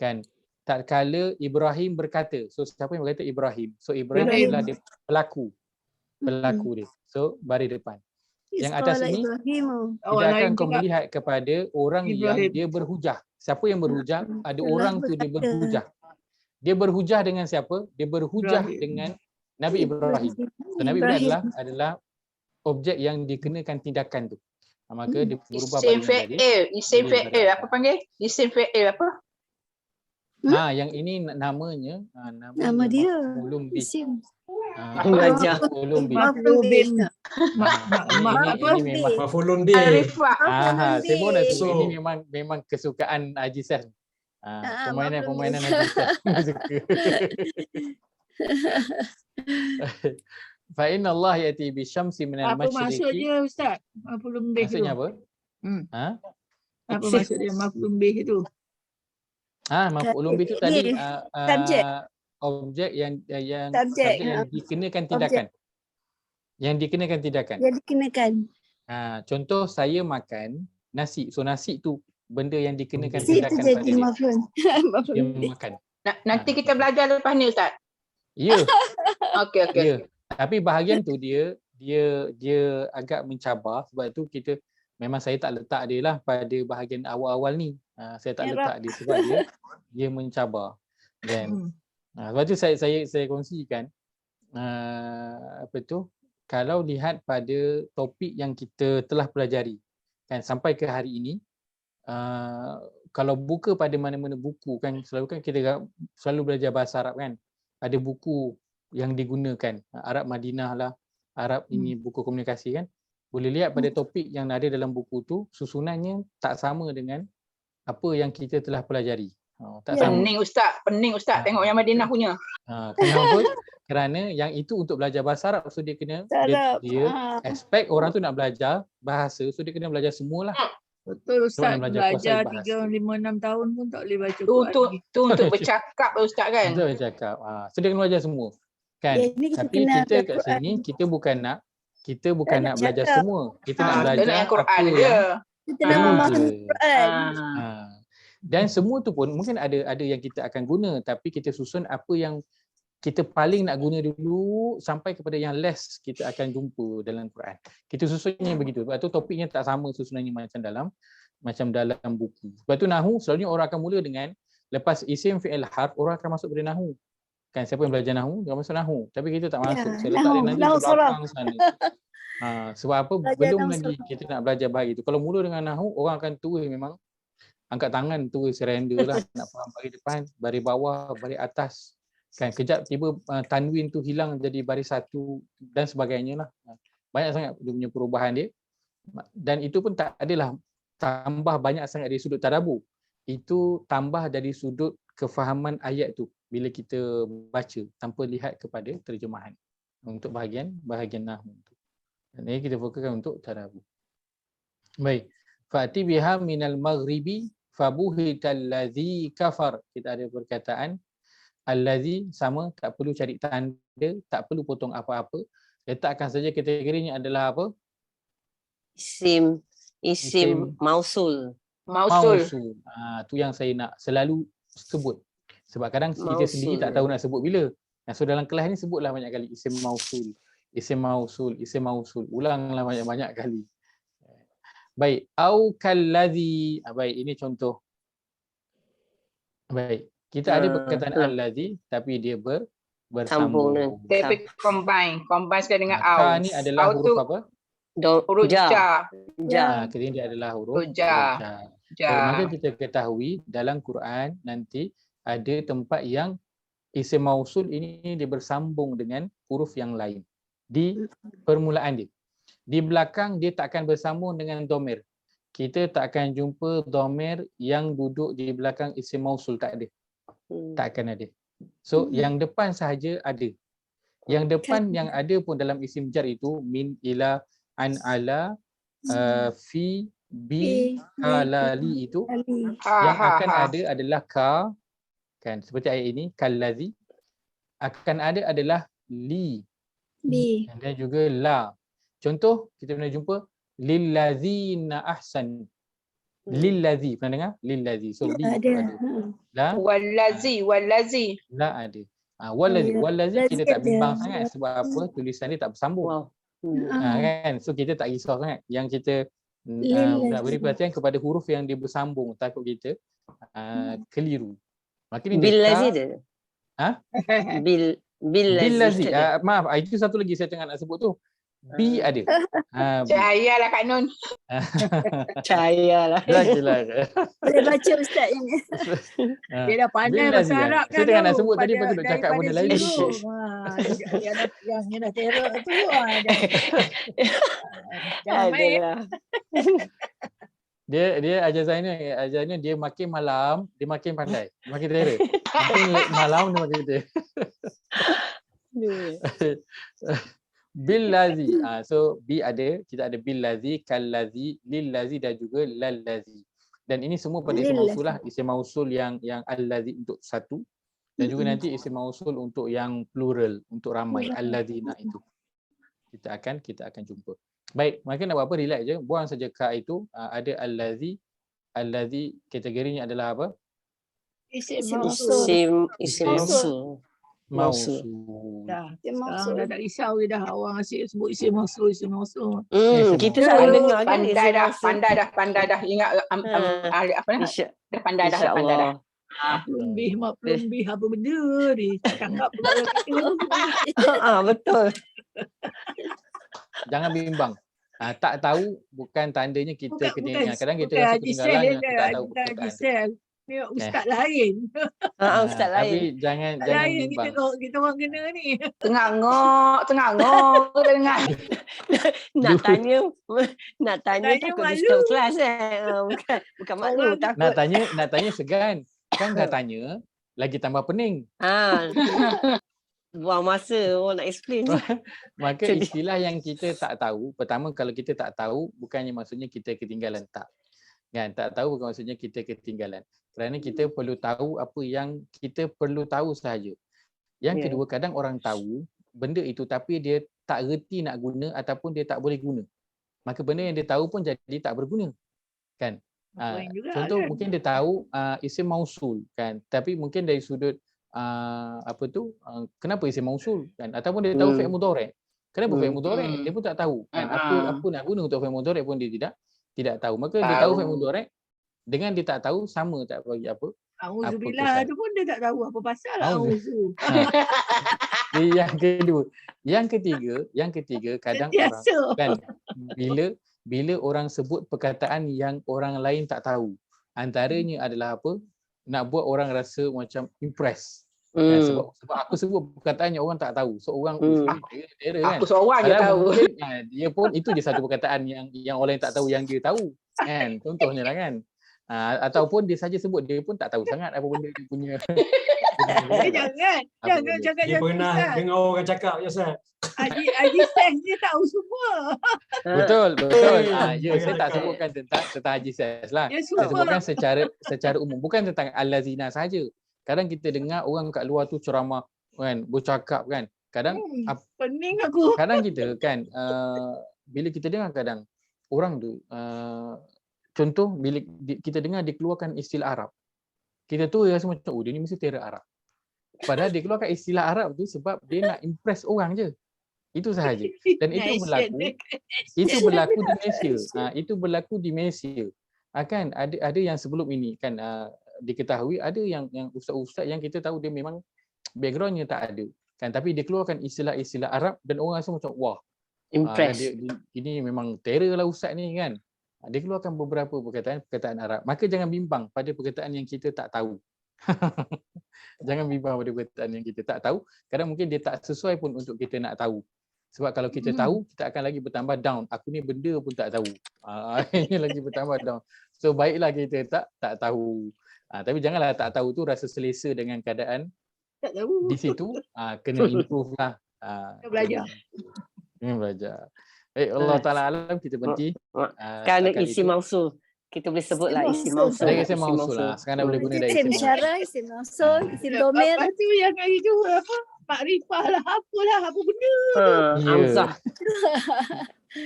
kan tak kala Ibrahim berkata. So siapa yang berkata? Ibrahim. So Ibrahim adalah dia pelaku dia. So bari depan. Yang atas ini kita akan kau melihat kepada orang yang dia berhujah. Siapa yang berhujah? Ada orang tu dia berhujah. Dia berhujah dengan siapa? Dia berhujah dengan Nabi Ibrahim. So, Nabi Ibrahim adalah objek yang dikenakan tindakan tu. Maka dia berubah Isim fi'il. Apa panggil? Isim fi'il apa? Yang ini namanya nama dia. Isim. Belajar. Maf'ulun bih. Saya pun dah suka. Ini memang kesukaan Haji Sas. Permainan Haji Sas. Suka. Fa inna Allah yati bi syamsi min al-masyriqi. Apa maksudnya Ustaz? Maf'ulun bih. Maksudnya apa? Apa maksudnya maf'ulun bih itu? Maf'ulun bih itu tadi objek yang dikenakan tindakan. Yang dikenakan tindakan. Yang dikenakan. Contoh saya makan nasi. So nasi tu benda yang dikenakan Nasi tindakan tu jadi pada dia. maf'ul. Dia makan. Nanti kita belajar lepas ni Ustaz. Ya. Okey okey. Ya. Tapi bahagian tu dia agak mencabar, sebab tu kita memang saya tak letak dia lah pada bahagian awal-awal ni. Saya tak letak dia sebab dia mencabar. Dan sebab tu saya kongsikan kalau lihat pada topik yang kita telah pelajari kan sampai ke hari ini, kalau buka pada mana-mana buku kan, selalu kan kita selalu belajar bahasa Arab kan, ada buku yang digunakan, Arab Madinah lah, Arab ini buku komunikasi kan, boleh lihat pada topik yang ada dalam buku tu susunannya tak sama dengan apa yang kita telah pelajari. Tak sama. Pening ustaz tengok yang Madinah punya. Kenapa? Kerana yang itu untuk belajar bahasa Arab, so dia kena dia expect orang tu nak belajar bahasa, so dia kena belajar semualah. Betul Ustaz, belajar 3, 5, 6 tahun pun tak boleh baca Quran. Tu untuk bercakap Ustaz kan. Untuk bercakap. So dia kena belajar semua. Kan? Tapi kita kat sini kita bukan nak belajar semua. Kita nak belajar Quran dia. Kita nak memahami Quran. Dan semua tu pun mungkin ada yang kita akan guna, tapi kita susun apa yang kita paling nak guna dulu sampai kepada yang less kita akan jumpa dalam Quran. Kita susunnya begitu. Sebab tu topiknya tak sama susunannya macam dalam buku. Sebab tu Nahu selalunya orang akan mula dengan lepas isim fi'il harf, orang akan masuk pada Nahu. Kan siapa yang belajar Nahu, dia masuk Nahu. Tapi kita tak masuk. Saya letak dia nanti di belakang sana. Sebab apa? Belum lagi kita nak belajar bahagian itu. Kalau mula dengan Nahu, orang akan tulis memang angkat tangan, tulis surrender lah. Nak faham baris depan, baris bawah, baris atas. Kan kejap tiba tanwin tu hilang jadi baris satu dan sebagainya lah. Banyak sangat dia punya perubahan dia. Dan itu pun tak adalah tambah banyak sangat dari sudut tadabbur. Itu tambah dari sudut kefahaman ayat tu bila kita baca tanpa lihat kepada terjemahan untuk bahagian nahwu tu. Dan ini kita fokuskan untuk tadabbur. Baik. Fa'ti biha minal maghribi fabuhital ladzi kafar. Kita ada perkataan allazi sama, tak perlu cari tanda, tak perlu potong apa-apa. Letakkan saja kategorinya adalah apa? Isim mausul. Tu yang saya nak selalu sebut. Sebab kadang kita sendiri tak tahu nak sebut bila. So dalam kelas ni sebutlah banyak kali isim mausul. Ulanglah banyak-banyak kali. Baik, au kallazi. Baik, ini contoh. Baik. Kita ada perkataan allazi tapi dia bersambung. Tapi combine sekali dengan au. Ni adalah huruf apa? Huruf ja. Kemudian dia adalah huruf ja. Maka kita ketahui dalam Quran nanti ada tempat yang isim mausul ini dia bersambung dengan huruf yang lain di permulaan dia. Di belakang dia tak akan bersambung dengan dhamir. Kita tak akan jumpa dhamir yang duduk di belakang isim mausul, tak ada. Tak akan ada. So yang depan sahaja ada. Yang depan yang ada pun dalam isim jar itu min, ila, an, ala, fi, bi, halali itu yang akan ada adalah ka, kan seperti ayat ini kallazi, akan ada adalah li dan juga la. Contoh kita pernah jumpa lillazina ahsan. Lillazi, pernah dengar? Lillazi. So li ada. La wallazi la ada. Wallazi kita tak bimbang sangat sebab apa? Tulisan dia tak bersambung. Kan? So kita tak risau sangat. Yang kita nak beri perhatian kepada huruf yang dia bersambung, takut kita keliru. Maka ni billazi dia. Billazi. Maaf, itu satu lagi saya tengah nak sebut tu. B ada. Cahayalah Kak Nun. Cahayalah. Boleh baca Ustaz ini. Dia dah pandai bahasa Arab kan. Saya tengah nak sebut tadi lepas tu nak cakap benda lain. Yang dah teruk tu. Jangan main. Dia ajar Zainal dia makin malam dia makin pandai. Makin teruk. Makin malam dia makin teruk. Billazi. So bi ada, kita ada billazi, kallazi, lillazi dan juga lallazi. Dan ini semua pada isim mausul lah. Isim mausul yang allazi untuk satu dan juga nanti isim mausul untuk yang plural, untuk ramai, allazina itu. Kita akan jumpa. Baik, maka nak buat apa? Relax je. Buang saja ka itu. Ada allazi. Allazi kategorinya adalah apa? Isim mausul. Mausul. Dah. Dia Sekarang maksud. dah tak risau dah. Orang asyik sebut isim mausul, isim mausul. Kita selalu dengar kan Pandai dah, isim pandai dah. Ingat apa ni? Insya- Dah pandai dah, dah pandai dah. Mak lebih apa benda ni? Cakap perkara kita. Betul. Jangan bimbang. Tak tahu bukan tandanya kita ketinggalan. Kadang kita bukan rasa Haji ketinggalan Sel yang kita tak tahu bukan Haji perkataan tu. Sel. Ni ustaz lain. Ustaz lain. Tapi jangan Lain bimbang. kita orang kena ni. Tengah-ngok kita dengar. Nak tanya Tanya takut malu. disturb kelas bukan malu, Orang- takut. Nak tanya segan. Kan dah tanya lagi tambah pening. Buang masa orang nak explain. Maka Jadi- istilah yang kita tak tahu, pertama kalau kita tak tahu bukannya maksudnya kita ketinggalan, tak. Kan? Tak tahu bukan maksudnya kita ketinggalan. Kerana kita perlu tahu apa yang kita perlu tahu sahaja. Yang kedua, kadang orang tahu benda itu tapi dia tak reti nak guna ataupun dia tak boleh guna. Maka benda yang dia tahu pun jadi tak berguna. Kan? Main juga Contoh kan? mungkin dia tahu isim mausul kan, tapi mungkin dari sudut kenapa isim mausul kan, ataupun dia tahu fi'il mudhari'. Kenapa fi'il mudhari'? Dia pun tak tahu kan. Apa nak guna untuk fi'il mudhari' pun dia tidak tahu. Maka dia tahu fi'il mudhari' dengan dia tak tahu sama tak bagi apa. Auzubillah tu pun dia tak tahu apa pasal auzu. Yang ketiga kadang orang Biasa. kan bila orang sebut perkataan yang orang lain tak tahu, antaranya adalah apa, nak buat orang rasa macam impress. Kan? Sebab aku sebut perkataan yang orang tak tahu, so orang kan. Aku seorang je tahu. Mungkin, dia pun itu je satu perkataan yang orang lain tak tahu yang dia tahu kan, contohnya lah kan. Ataupun dia saja sebut, dia pun tak tahu sangat apa benda dia punya. Jangan cakap Dia macam tu. pernah dengar orang cakap je Ustaz. Haji Seh dia tahu semua. Betul. Jangan Saya tak cakap. sebutkan tentang Haji Ses lah. Dia Saya semua. sebutkan secara umum, bukan tentang al-lazina saja. Kadang kita dengar orang kat luar tu ceramah kan, bercakap kan. Kadang Pening aku. kadang kita kan bila kita dengar kadang orang tu contoh bila kita dengar dia keluarkan istilah Arab, kita tu rasa macam dia ni mesti terror Arab. Padahal dia keluarkan istilah Arab tu sebab dia nak impress orang je. Itu sahaja. Dan itu berlaku di Malaysia. Itu berlaku di Malaysia. Kan ada yang sebelum ini kan diketahui ada yang ustaz-ustaz yang kita tahu dia memang backgroundnya tak ada. Kan, tapi dia keluarkan istilah-istilah Arab dan orang rasa macam wah, Impress. Ini memang terror lah ustaz ni kan. Dia keluarkan beberapa perkataan Arab. Maka jangan bimbang pada perkataan yang kita tak tahu. Jangan bimbang pada perkataan yang kita tak tahu. Kadang mungkin dia tak sesuai pun untuk kita nak tahu. Sebab kalau kita tahu, kita akan lagi bertambah down. Aku ni benda pun tak tahu. Ini lagi bertambah down. So baiklah kita tak tahu. Tapi janganlah tak tahu tu rasa selesa dengan keadaan Tak tahu. di situ. Kena improve lah. Belajar. Belajar. Baik, Allah Ta'ala alam, kita berhenti. Kerana setakat isim itu. mausul. Kita boleh sebutlah isim mausul. mausul. Ada isim mausul lah. Sekarang dah boleh guna dah Isim isim mausul. syarah, isim mausul, isim domir. Lepas tu yang itu apa? Makrifah lah, apalah, apa benda. Ya. Amzah.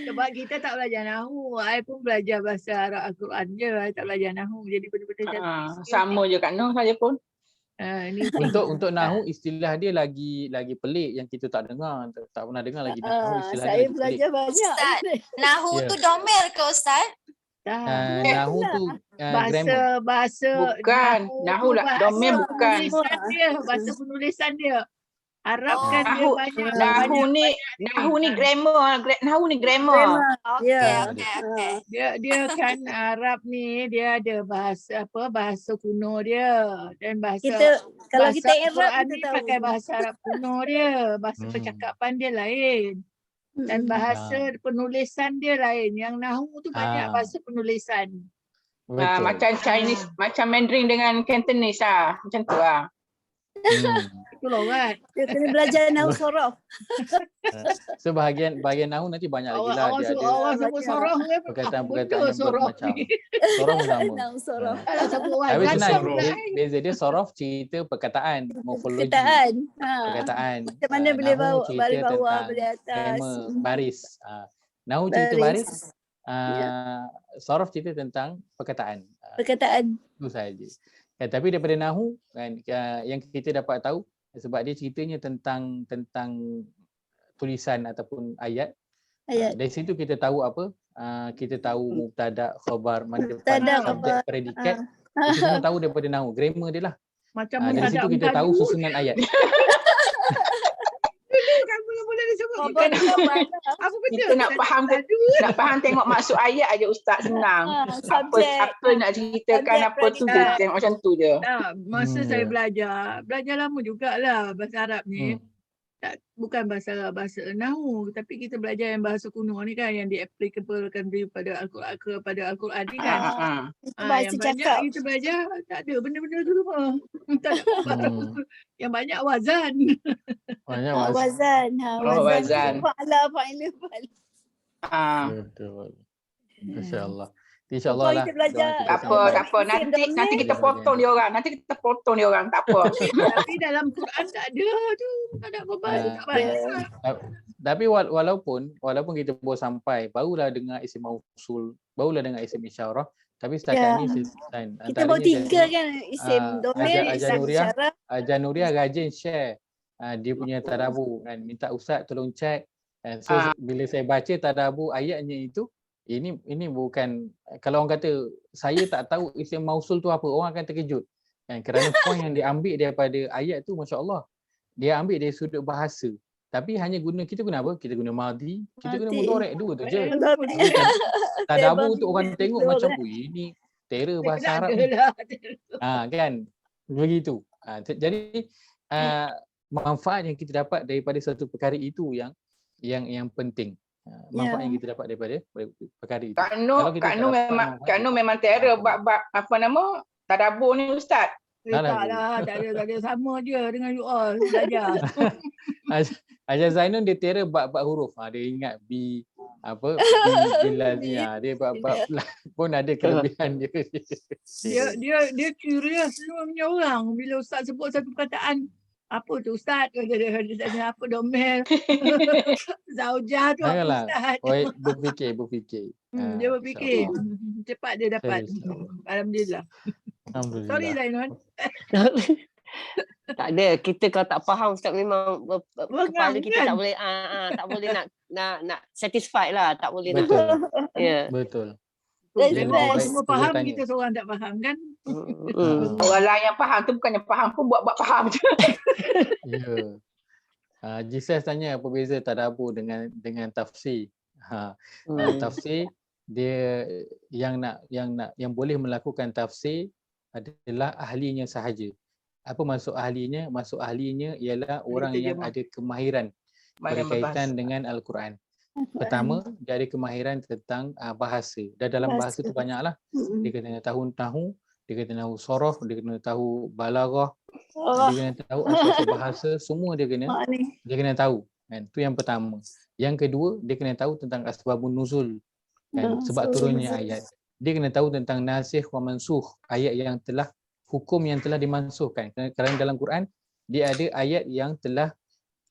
Sebab kita tak belajar Nahu. I pun belajar bahasa Arab Al-Quran je. I tak belajar Nahu. Jadi benda-benda macam tu. Sama je Kak Noh saya pun. Ni Untuk Nahu, istilah dia lagi pelik yang kita tak dengar. Tak pernah dengar lagi Nahu, istilah dia Saya lagi pelik. belajar banyak. Ustaz, Nahu Ya. tu domir ke Ustaz? Nahu tu grammar. bahasa Bukan. Nahu lah. bahasa Domir bukan. penulisan dia, bahasa penulisan dia. Arab kan dia Nahu- banyak Nahu ni grammar. Nahu ni grammar. Okey, Ya. okey. dia kan Arab ni dia ada bahasa kuno dia dan bahasa Kalau bahasa kita Arab Quran kita ni tahu. pakai bahasa Arab kuno dia, bahasa percakapan dia lain dan bahasa penulisan dia lain. Yang Nahu tu banyak bahasa penulisan. Betul. Macam Chinese, macam Mandarin dengan Cantonese lah. Macam tu lah. Itulah kan. Dia kena belajar Nahu Sorof. So bahagian Nahu nanti banyak lagi lah. Dia ada Awak sebut soroh ke? perkataan-perkataan yang soroh bermacam. ni. Sorof pun sama. Nahu Sorof. Kalau sebut orang Tapi senang. kasar pula. Beza dia sorof cerita perkataan, morfologi. Perkataan. Perkataan. Macam mana boleh Nahu bawa cerita baris bawah, tentang boleh atas. grammar, baris. Nahu cerita baris. Ya. Sorof cerita tentang perkataan. Perkataan. Itu sahaja. Tapi daripada Nahu kan, yang kita dapat tahu sebab dia ceritanya tentang tulisan ataupun ayat. Dari situ kita tahu apa? Kita tahu mubtada, khabar, mada, subjek, predikat. Kita semua tahu daripada nahwu, grammar dia lah. Macam Dari situ kita tahu susunan ayat. Kita nak faham tengok maksud ayat aja Ustaz, senang. Apa nak ceritakan apa tu je, tengok macam tu je. Masa saya belajar lama jugalah bahasa Arab ni. Bukan bahasa nahwu, tapi kita belajar yang bahasa kuno ni kan, yang di-applicablekan daripada Al-Quran kepada Al-Quran ni kan. Bahasa Yang cakap. banyak kita belajar tak ada benda-benda tu semua. Tak ada. Yang banyak wazan. Banyak Wazan. Wazan. Fa'ala. Betul. Masya-Allah. InsyaAllah lah. Kita belajar. Tak apa. Nanti kita potong dia orang. Tak apa. Tapi dalam Quran tak ada tu. Tak ada apa-apa. Tak banyak. Tapi walaupun kita baru sampai, barulah dengar isim mausul, barulah dengar isim isyarah, tapi setakat ni kita baru 3 kan, isim domain, isim isyarah. Januria rajin share dia punya tadabbur kan, minta ustaz tolong check. So bila saya baca tadabbur ayatnya itu, ini bukan, kalau orang kata saya tak tahu isim mausul tu apa, orang akan terkejut kan, kerana poin yang diambil daripada ayat tu masya-Allah, dia ambil dari sudut bahasa, tapi hanya kita guna apa? Kita guna madhi, kita guna mudhari', dua tu je. Tadabbur tu orang tengok macam ini terror bahasa Arab ni. Kan begitu. Jadi manfaat yang kita dapat daripada satu perkara itu yang penting. Manfaat yang kita dapat daripada perkara itu. Kak Nur memang terror bab apa nama tadabbur ni Ustaz. Taklah, tak ada, sama je dengan you all belajar. Ajar Zainun dia terror bab huruf. Dia ingat B lazia. Dia bab pun ada kelebihan dia. Dia curious punya orang bila ustaz sebut satu perkataan. Apa tu ustaz? Dia tanya apa domel. Zaujah tu apa ustaz? Berfikir. Dia berfikir. Cepat dia dapat. Alhamdulillah. Sorry Zainun. Tak ada, kita kalau tak faham Ustaz memang kepala kita tak boleh nak satisfied lah, tak boleh betul. Betul. Semua faham, kita seorang tak faham kan? Orang lain yang faham tu bukannya faham pun buat faham je. Ya. Jesus tanya apa beza tadabbur dengan tafsir. Tafsir dia yang boleh melakukan tafsir adalah ahlinya sahaja. Apa maksud ahlinya? Maksud ahlinya ialah orang yang ada kemahiran berkaitan dengan Al-Quran. Pertama, dia ada kemahiran tentang bahasa. Dan dalam bahasa tu banyaklah. Dia kena tahu nahwu, dia kena tahu sorof, dia kena tahu balaghah, dia kena tahu asas bahasa, semua dia kena tahu. Kan? Itu yang pertama. Yang kedua, dia kena tahu tentang asbabun nuzul. Kan? Sebab turunnya ayat. Dia kena tahu tentang nasikh wa mansukh, hukum yang telah dimansuhkan. Kerana dalam Quran dia ada ayat yang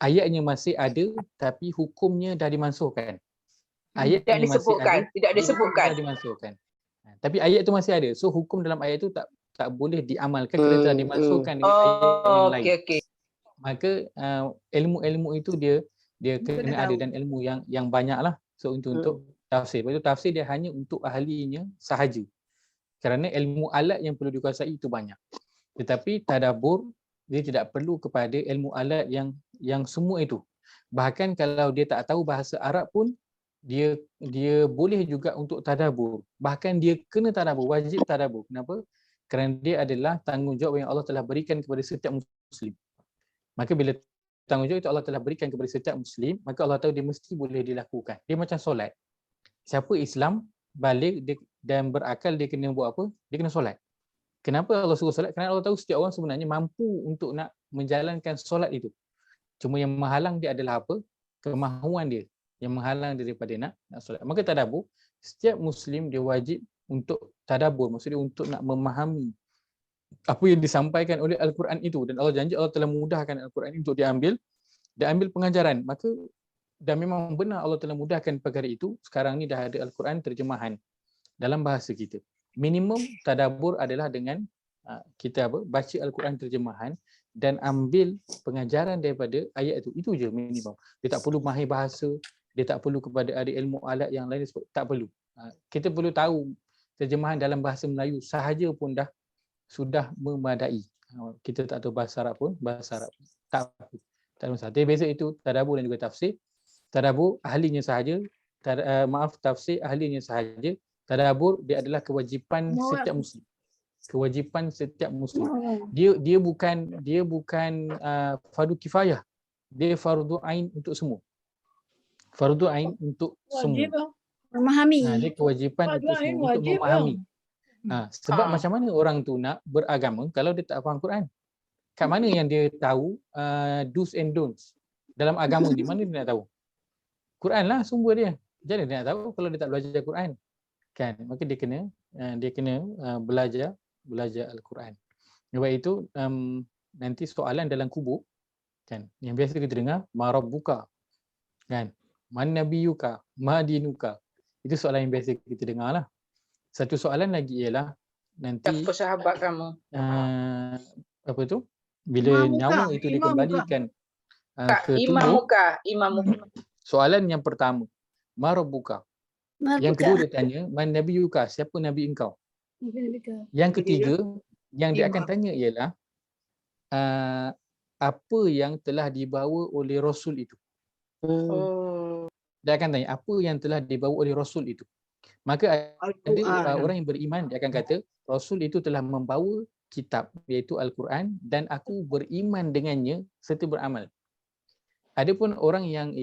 ayatnya masih ada tapi hukumnya dah dimansuhkan. Ayat tidak disebutkan. Dimansuhkan. Tapi ayat tu masih ada. So hukum dalam ayat tu tak boleh diamalkan kerana telah dimansuhkan dengan ayat yang lain. Okay. Maka ilmu-ilmu itu dia kena ada, dan ilmu yang banyaklah. So untuk tafsir. Lepas tu tafsir dia hanya untuk ahlinya sahaja. Kerana ilmu alat yang perlu dikuasai itu banyak. Tetapi tadabbur dia tidak perlu kepada ilmu alat yang semua itu. Bahkan kalau dia tak tahu bahasa Arab pun dia boleh juga untuk tadabbur. Bahkan dia kena tadabbur, wajib tadabbur. Kenapa? Kerana dia adalah tanggungjawab yang Allah telah berikan kepada setiap muslim. Maka bila tanggungjawab itu Allah telah berikan kepada setiap muslim, maka Allah tahu dia mesti boleh dilakukan. Dia macam solat. Siapa Islam balik dan berakal, dia kena buat apa? Dia kena solat. Kenapa Allah suruh solat? Kerana Allah tahu setiap orang sebenarnya mampu untuk nak menjalankan solat itu. Cuma yang menghalang dia adalah apa? Kemahuan dia. Yang menghalang dia daripada nak solat. Maka tadabbur, setiap Muslim dia wajib untuk tadabbur. Maksudnya untuk nak memahami apa yang disampaikan oleh Al-Quran itu. Dan Allah janji Allah telah mudahkan Al-Quran itu untuk diambil pengajaran. Maka dan memang benar Allah telah mudahkan perkara itu. Sekarang ni dah ada Al-Quran terjemahan dalam bahasa kita. Minimum tadabbur adalah dengan kita baca Al-Quran terjemahan dan ambil pengajaran daripada ayat itu. Itu je minimum. Dia tak perlu mahir bahasa, dia tak perlu kepada ada ilmu alat yang lain, tak perlu. Kita perlu tahu terjemahan dalam bahasa Melayu sahaja pun dah sudah memadai. Kita tak tahu bahasa Arab pun, bahasa Arab tak apa. Tak ada masalah. Tapi besok itu tadabbur dan juga tafsir. Tadabbur ahlinya sahaja, tafsir ahlinya sahaja. Tadabbur dia adalah kewajipan setiap muslim. Kewajipan setiap muslim. Dia bukan fardu kifayah. Dia fardu ain untuk semua. Fardu ain untuk semua. Memahami. Dia kewajipan untuk semua, untuk memahami. Sebab macam mana orang tu nak beragama kalau dia tak faham Quran? Kat mana yang dia tahu do's and don'ts dalam agama ni? Mana dia nak tahu? Quran lah sumber dia. Jadi dia nak tahu kalau dia tak belajar Quran. Kan? Maka dia kena belajar Al-Quran. Sebab itu nanti soalan dalam kubur kan, yang biasa kita dengar ma rabbuka, kan, man nabiyuka, ma dinuka. Itu soalan yang biasa kita dengar lah. Satu soalan lagi ialah nanti siapa sahabat kamu? Apa tu? Bila nyawa itu dikembalikan ke tubuh. Imam muka. Soalan yang pertama, ma rabbuka. Yang kedua dia tanya, man nabiyuka, siapa nabi engkau? Yang ketiga, yang dia akan tanya ialah apa yang telah dibawa oleh Rasul itu. Dia akan tanya apa yang telah dibawa oleh Rasul itu. Maka ada orang yang beriman, dia akan kata Rasul itu telah membawa kitab iaitu Al-Quran dan aku beriman dengannya serta beramal. Adapun orang yang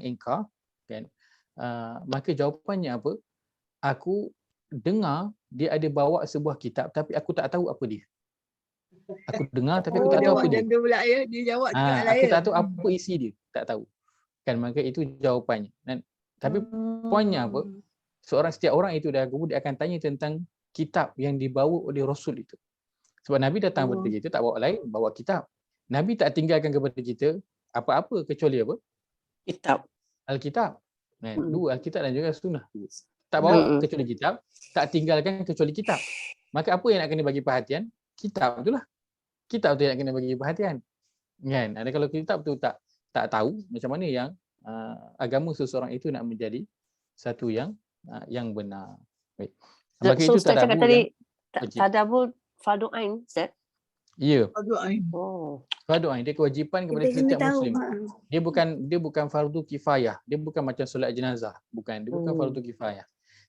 ingkar, kan, maka jawapannya apa? Aku dengar dia ada bawa sebuah kitab tapi aku tak tahu apa dia. Aku dengar tapi aku tak tahu apa dia. Dia jawab aku tak tahu apa isi dia, tak tahu. Kan, maka itu jawapannya. Dan tapi poinnya apa? Setiap orang itu dia akan tanya tentang kitab yang dibawa oleh Rasul itu. Sebab Nabi datang kepada kita tak bawa lain, bawa kitab. Nabi tak tinggalkan kepada kita apa-apa kecuali apa? Kitab. Alkitab. Dua, Alkitab dan juga Sunnah. Tak bawa kecuali kitab, tak tinggalkan kecuali kitab. Maka apa yang nak kena bagi perhatian? Kitab itulah. Kitab tu yang nak kena bagi perhatian. Kan? Ada kalau kitab tu tak tahu macam mana yang agama seseorang itu nak menjadi satu yang benar. Baik. Maka So itu Ustaz cakap tadi wajib. tadabbur fardu ain, Ustaz? Ya. Fardu ain. Fardu ain dia kewajipan kepada setiap muslim. Dia bukan fardu kifayah. Dia bukan macam solat jenazah. Bukan. Dia bukan fardu kifayah.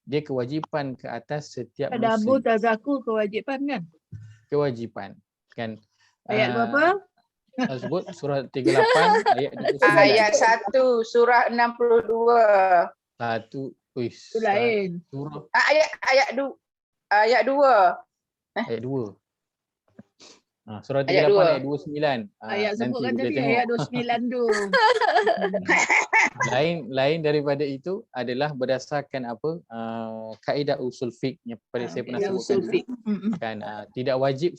Dia kewajipan ke atas setiap muslim. Tadabbur tazakur kewajipan kan? Kewajipan. Kan. Ayat berapa? Sebut surah 38 ayat 29. Ayat 1 surah 62. Itu lain. Surah Ayat 2. Ayat 2. Surah 38 ayat 29. Ayat sebutkan tadi ayat 29 tu. Lain daripada itu adalah berdasarkan apa? Kaedah usul fiqh yang saya pernah sebutkan dulu. Kan, tidak wajib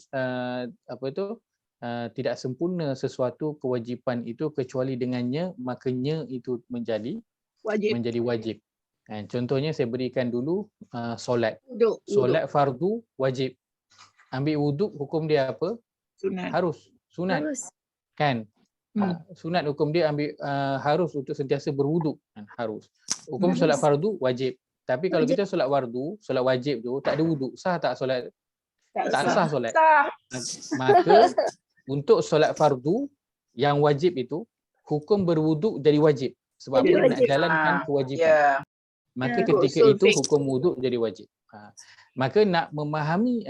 tidak sempurna sesuatu kewajipan itu kecuali dengannya makanya itu menjadi wajib. Contohnya saya berikan dulu solat. Solat fardu wajib. Ambil wuduk hukum dia apa? Sunat. Harus. Sunat. Kan? Sunat hukum dia ambil harus untuk sentiasa berwuduk. Harus. Hukum solat fardu wajib. Tapi kalau kita solat fardu, solat wajib tu tak ada wuduk, sah tak solat? Tak sah solat. Maka untuk solat fardu yang wajib itu hukum berwuduk jadi wajib sebab dia nak jalankan kewajipan. Maka ketika itu hukum wuduk jadi wajib. Maka nak memahami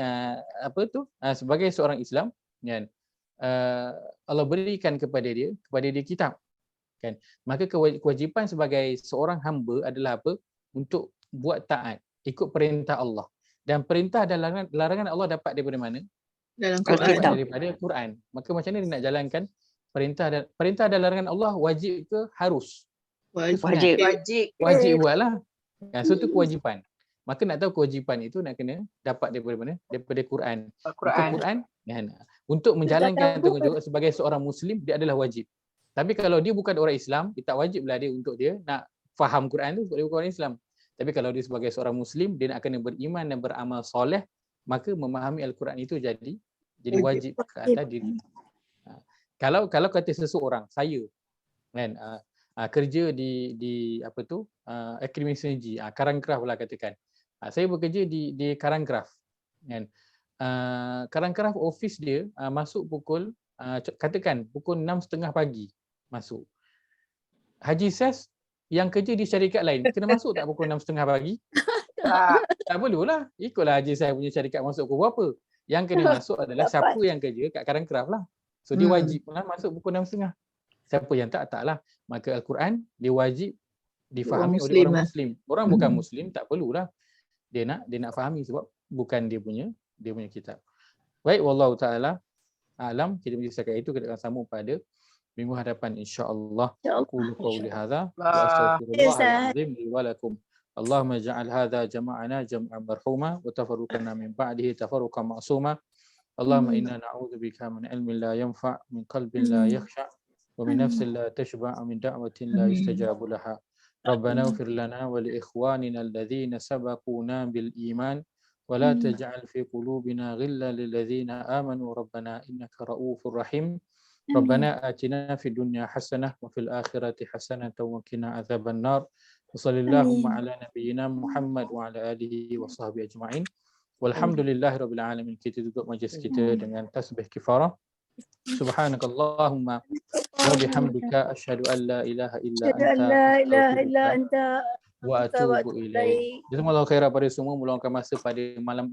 sebagai seorang Islam, kan, Allah berikan kepada dia kitab, kan. Maka kewajipan sebagai seorang hamba adalah apa? Untuk buat taat, ikut perintah Allah. Dan perintah dan larangan Allah dapat daripada mana? Dalam Quran. Daripada Quran. Maka macam mana dia nak jalankan perintah dan larangan Allah, wajib ke harus? Wajib buatlah. So itu kewajipan. Maka nak tahu kewajipan itu nak kena dapat daripada mana? Daripada Quran. Quran. Untuk menjalankan tanggungjawab sebagai seorang Muslim, dia adalah wajib. Tapi kalau dia bukan orang Islam, dia tak wajiblah dia untuk dia nak faham Quran tu sebab dia bukan orang Islam. Tapi kalau dia sebagai seorang Muslim, dia nak kena beriman dan beramal soleh, maka memahami Al-Quran itu jadi wajib ke atas diri. Kalau kata seseorang, saya kan kerja di apa tu akademi sinergi, Karangkraf lah katakan. Saya bekerja di Karangkraf kan. Karangkraf office dia masuk pukul katakan pukul 6.30 pagi masuk. Haji Ses yang kerja di syarikat lain kena masuk tak pukul 6.30 pagi? Tak perlulah. Ikutlah Haji Ses punya syarikat masuk pukul berapa. Yang kena masuk adalah siapa yang kerja kat Karangkraf lah. So dia wajib lah masuk pukul 6.30. Siapa yang taklah. Maka Al-Quran dia wajib difahami oleh orang Muslim. Orang bukan Muslim tak perlulah. Dia nak fahami sebab bukan dia punya kitab. Baik, wallahu taala alam. Kita bercakap itu kita akan sambung pada minggu hadapan insya-Allah. Aku qauli hadza wa astaghfirullah azim li wa lakum. Allahumma ja'al hadza jama'ana jam'an marhuma wa tafarruqana min ba'dihi tafarruqan ma'suma. Allahumma inna na'udzubika min ilmin la yanfa' min qalbin la yakhsha' wa min nafsin la tashba' min da'watin la yustajabu laha. Rabbana ighfir lana wa li ikhwanina alladhina sabaquna bil iman ولا تجعل في قلوبنا غلا للذين آمنوا ربنا إنك رؤوف رحيم ربنا آتنا في الدنيا حسنة وفي الآخرة حسنة وقنا عذاب النار وصلى اللهم على نبينا محمد وعلى آله وصحبه أجمعين والحمد لله رب العالمين. Kita tutup majlis kita dengan tasbih kifarah. Subhanakallahumma wa bihamdika asyhadu an la ilaha illa anta wa atubu ilaik. Jazakumullahu khairan pada semua meluangkan masa pada malam